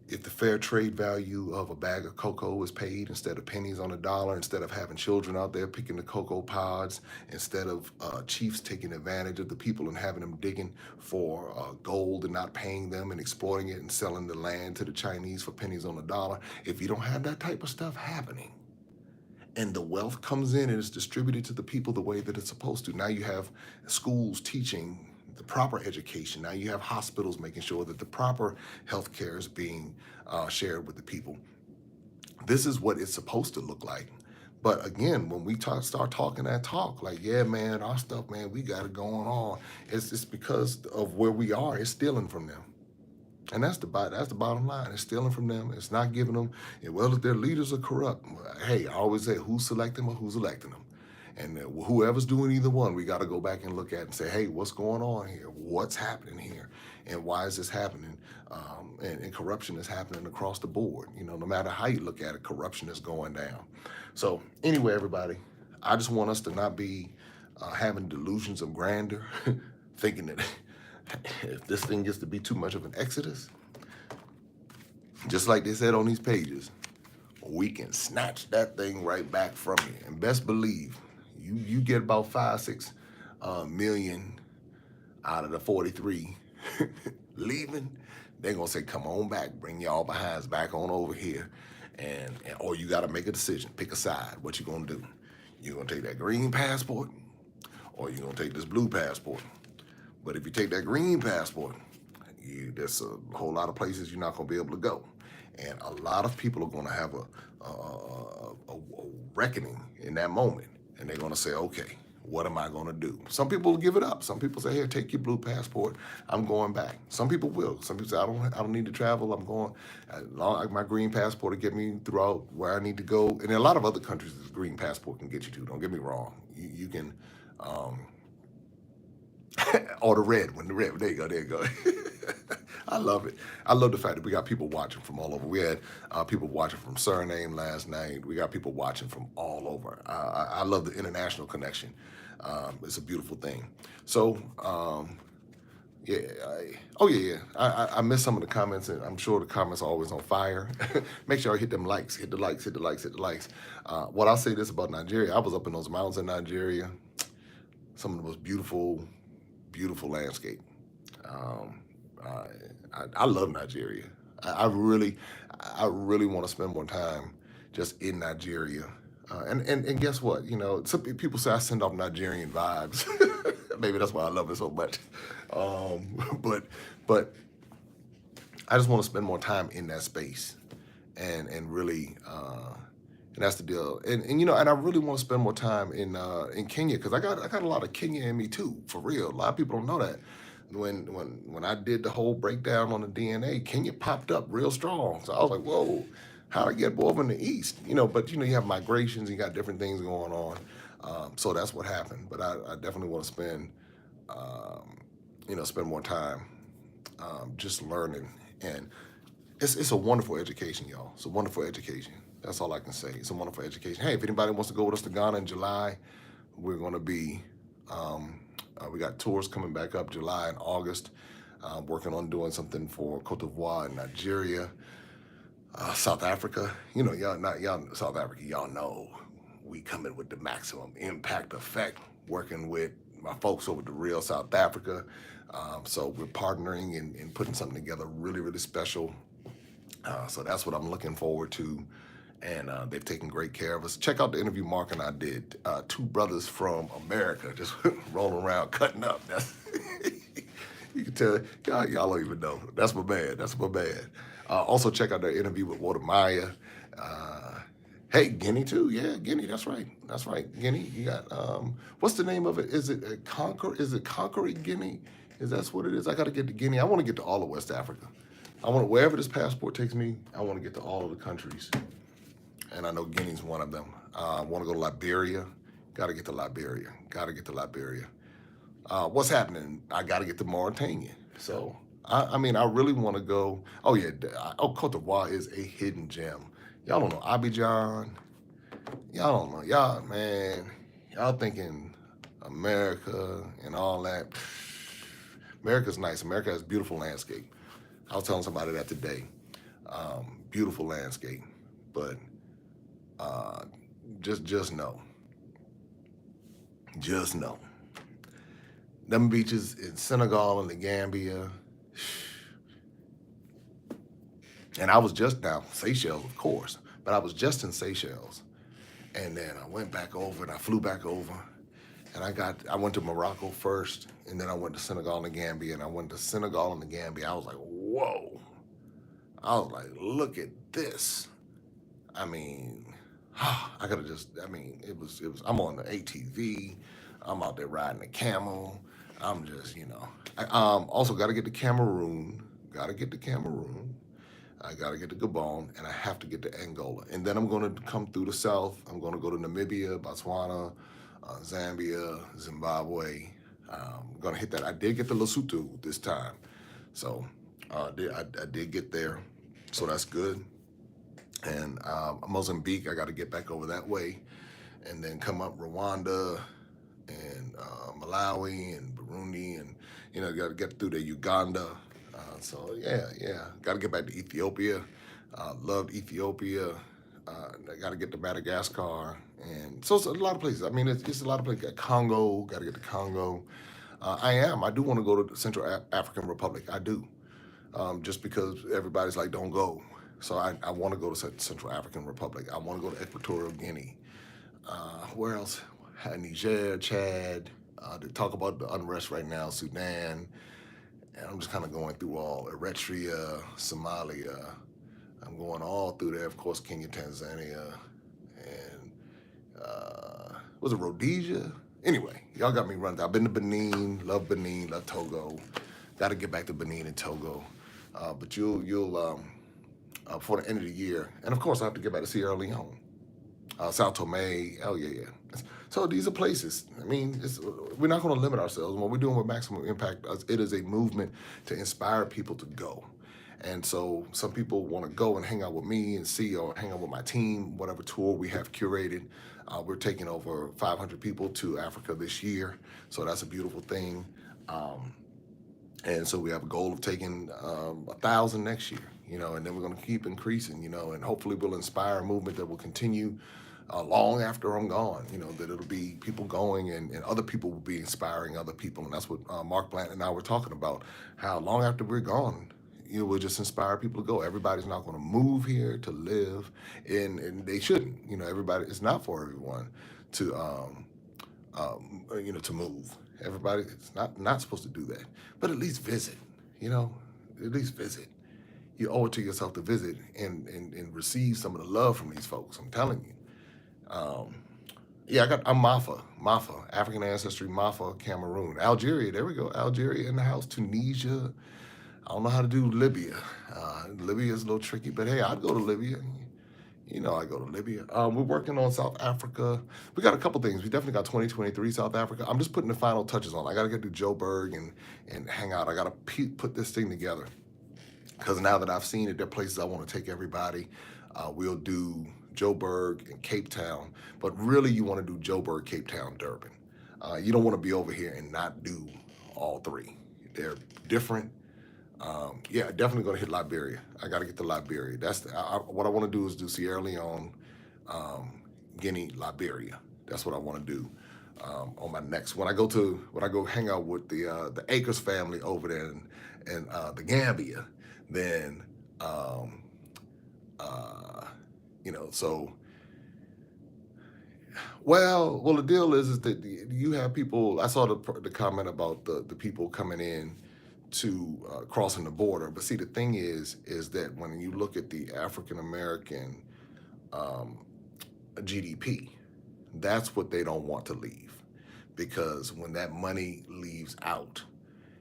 [SPEAKER 1] If the fair trade value of a bag of cocoa is paid instead of pennies on a dollar, instead of having children out there picking the cocoa pods, instead of chiefs taking advantage of the people and having them digging for gold and not paying them and exploiting it and selling the land to the Chinese for pennies on a dollar, if you don't have that type of stuff happening, and the wealth comes in and is distributed to the people the way that it's supposed to. Now you have schools teaching the proper education. Now you have hospitals making sure that the proper health care is being shared with the people. This is what it's supposed to look like. But again, when we start talking that talk, like, yeah, man, our stuff, man, we got it going on. It's because of where we are. It's stealing from them. And that's the bottom line. It's stealing from them. It's not giving them. And well, if their leaders are corrupt, well, hey, I always say who's selecting them or who's electing them. And whoever's doing either one, we got to go back and look at and say, hey, what's going on here? What's happening here? And why is this happening? And corruption is happening across the board. No matter how you look at it, corruption is going down. So anyway, everybody, I just want us to not be having delusions of grandeur, thinking that if this thing gets to be too much of an exodus, just like they said on these pages, we can snatch that thing right back from you. And best believe, you get about 5-6 million out of the 43 leaving, they're gonna say, come on back, bring y'all behinds back on over here. And or you gotta make a decision, pick a side. What you gonna do? You gonna take that green passport or you gonna take this blue passport? But if you take that green passport, there's a whole lot of places you're not going to be able to go. And a lot of people are going to have a reckoning in that moment. And they're going to say, okay, what am I going to do? Some people will give it up. Some people say, here, take your blue passport. I'm going back. Some people will. Some people say, I don't need to travel. I'm going. My green passport will get me throughout where I need to go. And in a lot of other countries, the green passport can get you to. Don't get me wrong. You can. Or the red one, there you go. I love it. I love the fact that we got people watching from all over. We had people watching from Suriname last night. We got people watching from all over. I love the international connection. It's a beautiful thing. So, yeah. I missed some of the comments, and I'm sure the comments are always on fire. Make sure I hit them likes, hit the likes. What I'll say this about Nigeria, I was up in those mountains in Nigeria. Some of the most beautiful landscape. I love Nigeria. I really want to spend more time just in Nigeria. And guess what? Some people say I send off Nigerian vibes. Maybe that's why I love it so much. But I just want to spend more time in that space and really. And that's the deal. And I really want to spend more time in Kenya because I got a lot of Kenya in me too, for real. A lot of people don't know that. When I did the whole breakdown on the DNA, Kenya popped up real strong. So I was like, whoa, how'd I get over in the East? But you have migrations, you got different things going on. So that's what happened. But I definitely want to spend more time just learning. And it's a wonderful education, y'all. It's a wonderful education. That's all I can say. It's a wonderful education. Hey, if anybody wants to go with us to Ghana in July, we're going to be, we got tours coming back up July and August, working on doing something for Cote d'Ivoire and Nigeria, South Africa. Y'all South Africa, y'all know we coming with the maximum impact effect, working with my folks over to Real South Africa. So we're partnering and putting something together really, really special. So that's what I'm looking forward to. And they've taken great care of us. Check out the interview Mark and I did. Two brothers from America just rolling around, cutting up. That's you can tell, y'all don't even know. That's my man. Also check out their interview with Walter Maya. Hey, Guinea too. Yeah, Guinea. That's right. Guinea. You got what's the name of it? Is it Conquering Guinea? That's what it is? I got to get to Guinea. I want to get to all of West Africa. Wherever this passport takes me, I want to get to all of the countries. And I know Guinea's one of them. I want to go to Liberia. Got to get to Liberia. What's happening? I got to get to Mauritania. So, I really want to go. Oh, yeah. Cote d'Ivoire is a hidden gem. Y'all don't know Abidjan. Y'all don't know. Y'all thinking America and all that. America's nice. America has beautiful landscape. I was telling somebody that today. Beautiful landscape. But just know. Them beaches in Senegal and the Gambia. And I was just now, Seychelles, of course, but I was just in Seychelles. And then I went back over and I flew back over. And I went to Morocco first, and then I went to Senegal and the Gambia. And I went to Senegal and the Gambia. I was like, whoa. I was like, look at this. I gotta just, I mean, I'm on the ATV, I'm out there riding the camel. I'm just, I also got to get to Cameroon, got to get to Cameroon. I got to get to Gabon, and I have to get to Angola. And then I'm going to come through the south. I'm going to go to Namibia, Botswana, Zambia, Zimbabwe. I'm going to hit that. I did get to Lesotho this time. So I did get there. So that's good. And Mozambique, I got to get back over that way. And then come up Rwanda and Malawi and Burundi. And, got to get through the Uganda. So yeah, got to get back to Ethiopia. Loved Ethiopia. I got to get to Madagascar, and so it's a lot of places. I mean, it's just a lot of places. Congo, got to get to Congo. I do want to go to the Central African Republic. I do, just because everybody's like, don't go. So I want to go to Central African Republic. I want to go to Equatorial Guinea. Where else? Niger, Chad. To talk about the unrest right now, Sudan. And I'm just kind of going through all Eritrea, Somalia. I'm going all through there. Of course, Kenya, Tanzania, and was it Rhodesia? Anyway, y'all got me run down. I've been to Benin, love Togo. Got to get back to Benin and Togo. But you'll before the end of the year, and of course I have to get back to Sierra Leone, Sao Tome. Oh yeah. So these are places. I mean, we're not going to limit ourselves. What we're doing with Maximum Impact, it is a movement to inspire people to go. And so some people want to go and hang out with me and see, or hang out with my team, whatever tour we have curated. We're taking over 500 people to Africa this year. So that's a beautiful thing. And so we have a goal of taking 1,000 next year, and then we're going to keep increasing, and hopefully we'll inspire a movement that will continue long after I'm gone, that it'll be people going, and other people will be inspiring other people. And that's what Mark Blanton and I were talking about, how long after we're gone, we'll just inspire people to go. Everybody's not going to move here to live, and they shouldn't. Everybody, it's not for everyone to, to move. Everybody, it's not supposed to do that. But at least visit, at least visit. You owe it to yourself to visit and receive some of the love from these folks. I'm telling you. I'm Mafa, African ancestry, Mafa, Cameroon, Algeria. There we go, Algeria in the house. Tunisia. I don't know how to do Libya. Libya is a little tricky, but hey, I'd go to Libya. I go to Libya. We're working on South Africa. We got a couple things. We definitely got 2023 South Africa. I'm just putting the final touches on. I got to get to Joburg and hang out. I got to put this thing together, because now that I've seen it, there are places I want to take everybody. We'll do Joburg and Cape Town, but really you want to do Joburg, Cape Town, Durban. You don't want to be over here and not do all three. They're different. Definitely going to hit Liberia. I got to get to Liberia. That's what I want to do is do Sierra Leone, Guinea, Liberia. That's what I want to do on my next. When I go hang out with the Akers family over there in the Gambia, then so. Well, the deal is that you have people. I saw the comment about the people coming in to crossing the border. But see, the thing is that when you look at the African American GDP, that's what they don't want to leave, because when that money leaves out,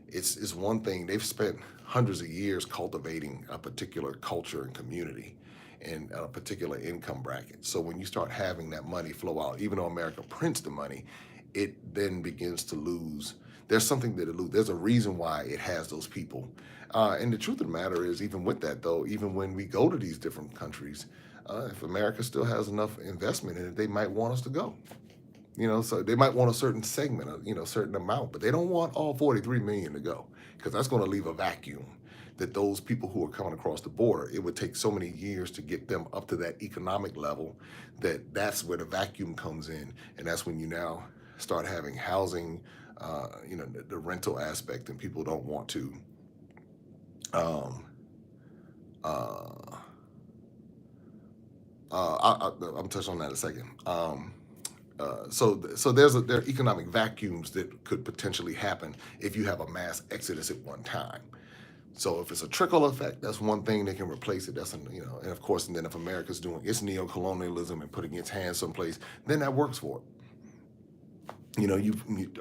[SPEAKER 1] it's one thing. They've spent hundreds of years cultivating a particular culture and community in a particular income bracket. So when you start having that money flow out, even though America prints the money, it then begins to lose. There's something that it loses. There's a reason why it has those people. And the truth of the matter is, even with that though, even when we go to these different countries, if America still has enough investment in it, they might want us to go. So they might want a certain segment, certain amount, but they don't want all 43 million to go, because that's going to leave a vacuum. That those people who are coming across the border, it would take so many years to get them up to that economic level, that's where the vacuum comes in, and that's when you now start having housing, the rental aspect, and people don't want to. I'm touching on that in a second. So there are economic vacuums that could potentially happen if you have a mass exodus at one time. So if it's a trickle effect, that's one thing they can replace it. That's and of course, and then if America's doing its neo-colonialism and putting its hands someplace, then that works for it.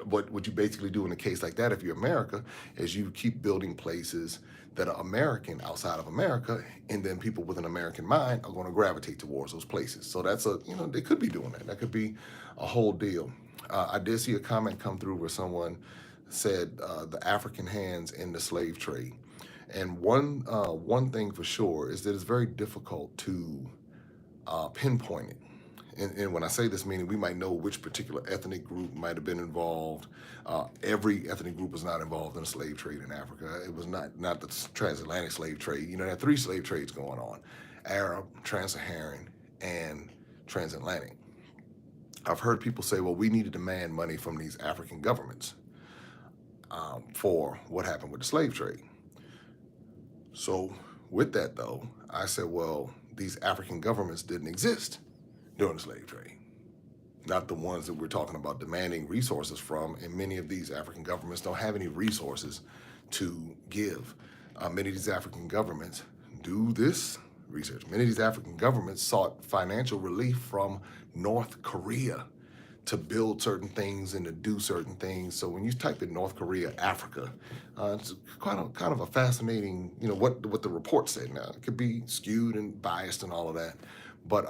[SPEAKER 1] What you basically do in a case like that, if you're America, is you keep building places that are American outside of America, and then people with an American mind are going to gravitate towards those places. So that's they could be doing that. That could be a whole deal. I did see a comment come through where someone said the African hands in the slave trade, and one thing for sure is that it's very difficult to pinpoint it. And when I say this, meaning we might know which particular ethnic group might have been involved. Every ethnic group was not involved in the slave trade in Africa. It was not the transatlantic slave trade. There are three slave trades going on: Arab, Trans-Saharan, and transatlantic. I've heard people say, well, we need to demand money from these African governments for what happened with the slave trade. So with that, though, I said, well, these African governments didn't exist during the slave trade, not the ones that we're talking about demanding resources from. And many of these African governments don't have any resources to give. Many of these African governments do this research. Many of these African governments sought financial relief from North Korea to build certain things and to do certain things. So when you type in North Korea, Africa, it's kind of a fascinating, what the report said. Now it could be skewed and biased and all of that, but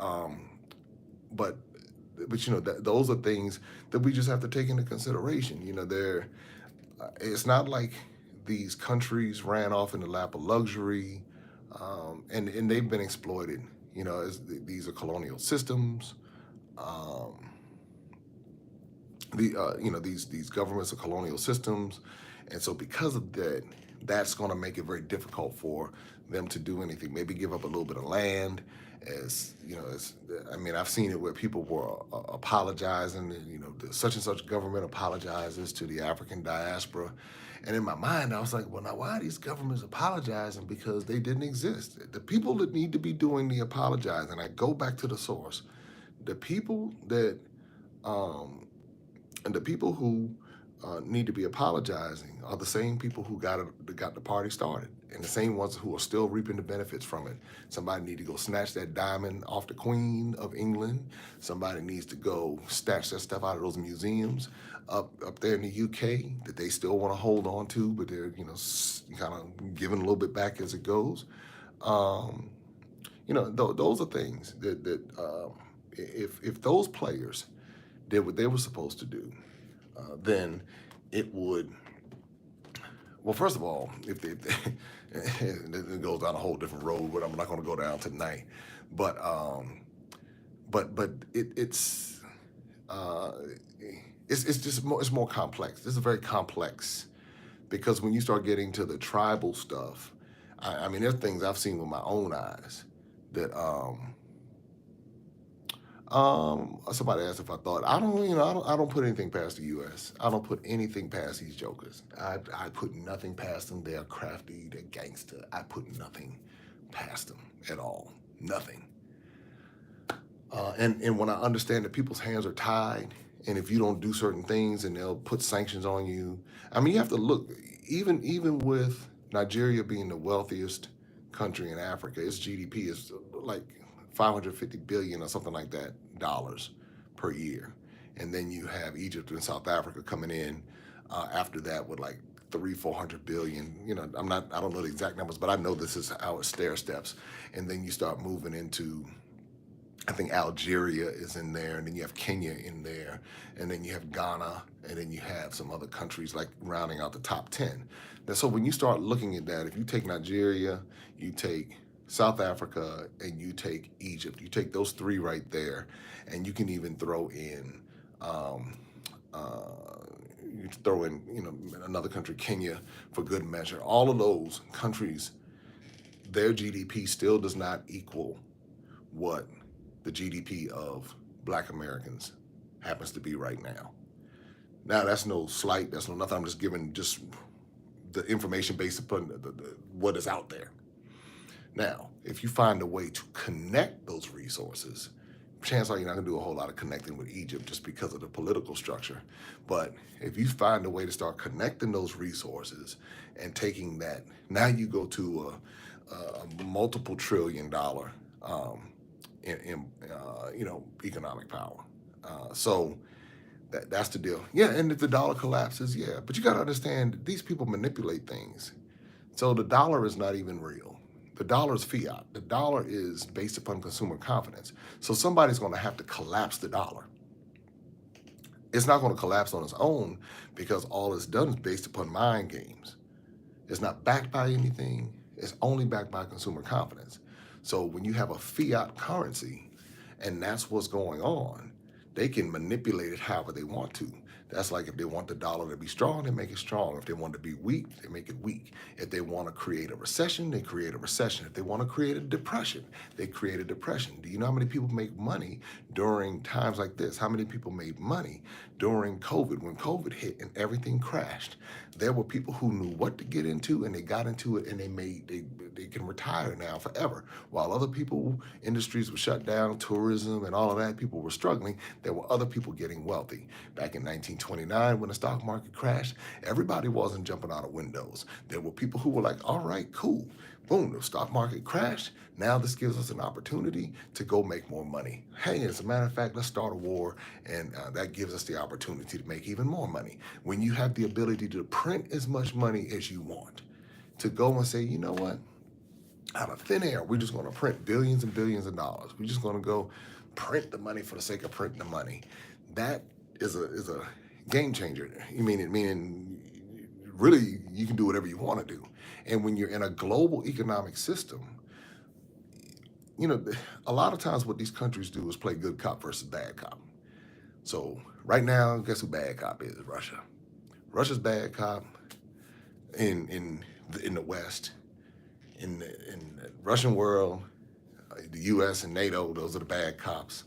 [SPEAKER 1] those are things that we just have to take into consideration. It's not like these countries ran off in the lap of luxury, and they've been exploited. These are colonial systems. These governments are colonial systems, and so because of that, that's going to make it very difficult for them to do anything. Maybe give up a little bit of land. I've seen it where people were apologizing. The such and such government apologizes to the African diaspora, and in my mind, I was like, well, now why are these governments apologizing? Because they didn't exist. The people that need to be doing the apologizing, I go back to the source. The people that and the people who need to be apologizing are the same people who got the party started, and the same ones who are still reaping the benefits from it. Somebody need to go snatch that diamond off the Queen of England. Somebody needs to go snatch that stuff out of those museums up there in the UK that they still want to hold on to, but they're kind of giving a little bit back as it goes. Those are things that if those players did what they were supposed to do, then it would. Well, first of all, if they, it goes down a whole different road, but I'm not going to go down tonight. But it's just it's more complex. This is very complex because when you start getting to the tribal stuff, there's things I've seen with my own eyes that somebody asked if I thought I don't put anything past the U.S. I don't put anything past these jokers. I put nothing past them. They're crafty. They're gangster. I put nothing past them at all. Nothing. And when I understand that people's hands are tied, and if you don't do certain things, and they'll put sanctions on you. You have to look. Even with Nigeria being the wealthiest country in Africa, its GDP is like 550 billion or something like that dollars per year, and then you have Egypt and South Africa coming in after that with like 300-400 billion. I don't know the exact numbers, but I know this is how it stair steps, and then you start moving into, I think Algeria is in there, and then you have Kenya in there, and then you have Ghana, and then you have some other countries like rounding out the top 10. And so when you start looking at that, if you take Nigeria, you take South Africa, and you take Egypt, you take those three right there, and you can even throw in another country, Kenya, for good measure. All of those countries, their GDP still does not equal what the GDP of Black Americans happens to be right now. Now, that's no slight, that's no nothing. I'm just giving just the information based upon what is out there. Now, if you find a way to connect those resources, chances are you're not going to do a whole lot of connecting with Egypt just because of the political structure. But if you find a way to start connecting those resources and taking that, now you go to a multiple $1 trillion economic power. So that's the deal. Yeah, and if the dollar collapses, yeah, but you got to understand these people manipulate things. So the dollar is not even real. The dollar is fiat. The dollar is based upon consumer confidence. So somebody's going to have to collapse the dollar. It's not going to collapse on its own because all it's done is based upon mind games. It's not backed by anything. It's only backed by consumer confidence. So when you have a fiat currency and that's what's going on, they can manipulate it however they want to. That's like if they want the dollar to be strong, they make it strong. If they want it to be weak, they make it weak. If they want to create a recession, they create a recession. If they want to create a depression, they create a depression. Do you know how many people make money during times like this? How many people made money during COVID? When COVID hit and everything crashed, there were people who knew what to get into and they got into it and they can retire now forever. While other people, industries were shut down, tourism and all of that, people were struggling, there were other people getting wealthy. Back in 1929, when the stock market crashed, everybody wasn't jumping out of windows. There were people who were like, all right, cool. Boom, the stock market crashed. Now this gives us an opportunity to go make more money. Hey, as a matter of fact, let's start a war, and that gives us the opportunity to make even more money. When you have the ability to print as much money as you want, to go and say, you know what, out of thin air, we're just going to print billions and billions of dollars. We're just going to go print the money for the sake of printing the money. That is a game changer. Meaning really you can do whatever you want to do. And when you're in a global economic system, you know, a lot of times what these countries do is play good cop versus bad cop. So right now, guess who bad cop is? Russia. Russia's bad cop in the West. In the Russian world, the U.S. and NATO, those are the bad cops.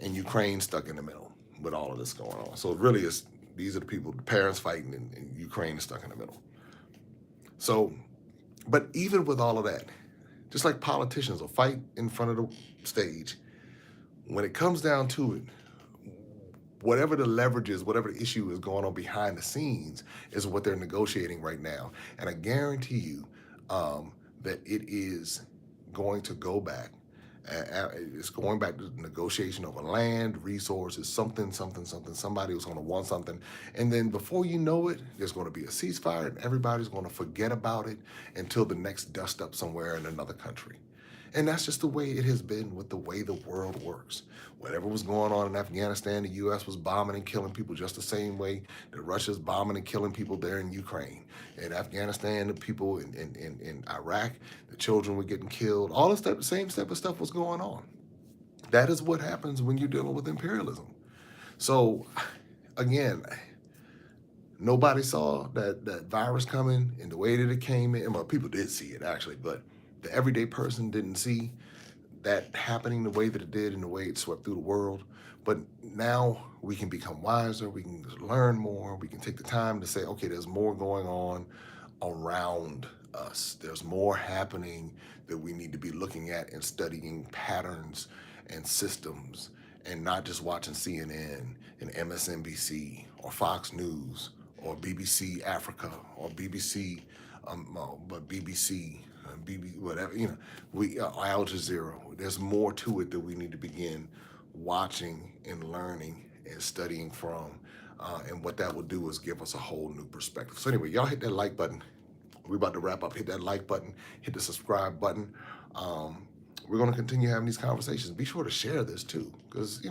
[SPEAKER 1] And Ukraine stuck in the middle with all of this going on. So it really is, these are the people, the parents fighting, and Ukraine is stuck in the middle. So, but even with all of that, just like politicians will fight in front of the stage, when it comes down to it, whatever the leverage is, whatever the issue is going on behind the scenes is what they're negotiating right now. And I guarantee you that it is going to go back. It's going back to negotiation over land, resources, something. Somebody was going to want something. And then before you know it, there's going to be a ceasefire and everybody's going to forget about it until the next dust up somewhere in another country. And that's just the way it has been with the way the world works. Whatever was going on in Afghanistan, the U.S. was bombing and killing people just the same way that Russia's bombing and killing people there in Ukraine. In Afghanistan, the people in Iraq, the children were getting killed. All this stuff, the same type of stuff was going on. That is what happens when you're dealing with imperialism. So, again, nobody saw that virus coming in the way that it came in. Well, people did see it, actually, but the everyday person didn't see that happening the way that it did and the way it swept through the world. But now we can become wiser, we can learn more, we can take the time to say, okay, there's more going on around us. There's more happening that we need to be looking at and studying patterns and systems and not just watching CNN and MSNBC or Fox News or BBC Africa or BBC, whatever, Al Jazeera. There's more to it that we need to begin watching and learning and studying from. And what that will do is give us a whole new perspective. So anyway, y'all hit that like button. We're about to wrap up. Hit that like button, hit the subscribe button. We're going to continue having these conversations. Be sure to share this too, because,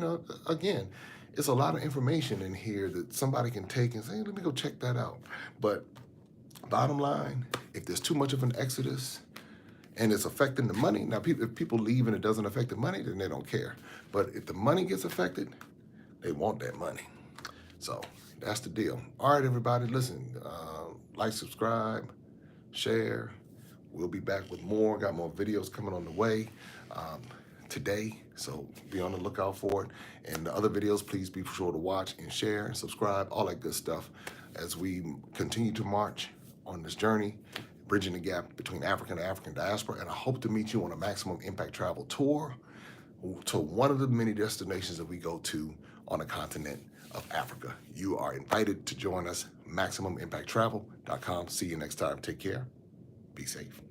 [SPEAKER 1] again, it's a lot of information in here that somebody can take and say, hey, let me go check that out. But bottom line, if there's too much of an exodus and it's affecting the money, now if people leave and it doesn't affect the money, then they don't care. But if the money gets affected, they want that money. So that's the deal. All right, everybody, listen, like, subscribe, share. We'll be back with more. Got more videos coming on the way today, so be on the lookout for it. And the other videos, please be sure to watch and share and subscribe, all that good stuff as we continue to march on this journey, bridging the gap between African and African diaspora. And I hope to meet you on a Maximum Impact Travel Tour to one of the many destinations that we go to on the continent of Africa. You are invited to join us, MaximumImpactTravel.com. See you next time. Take care. Be safe.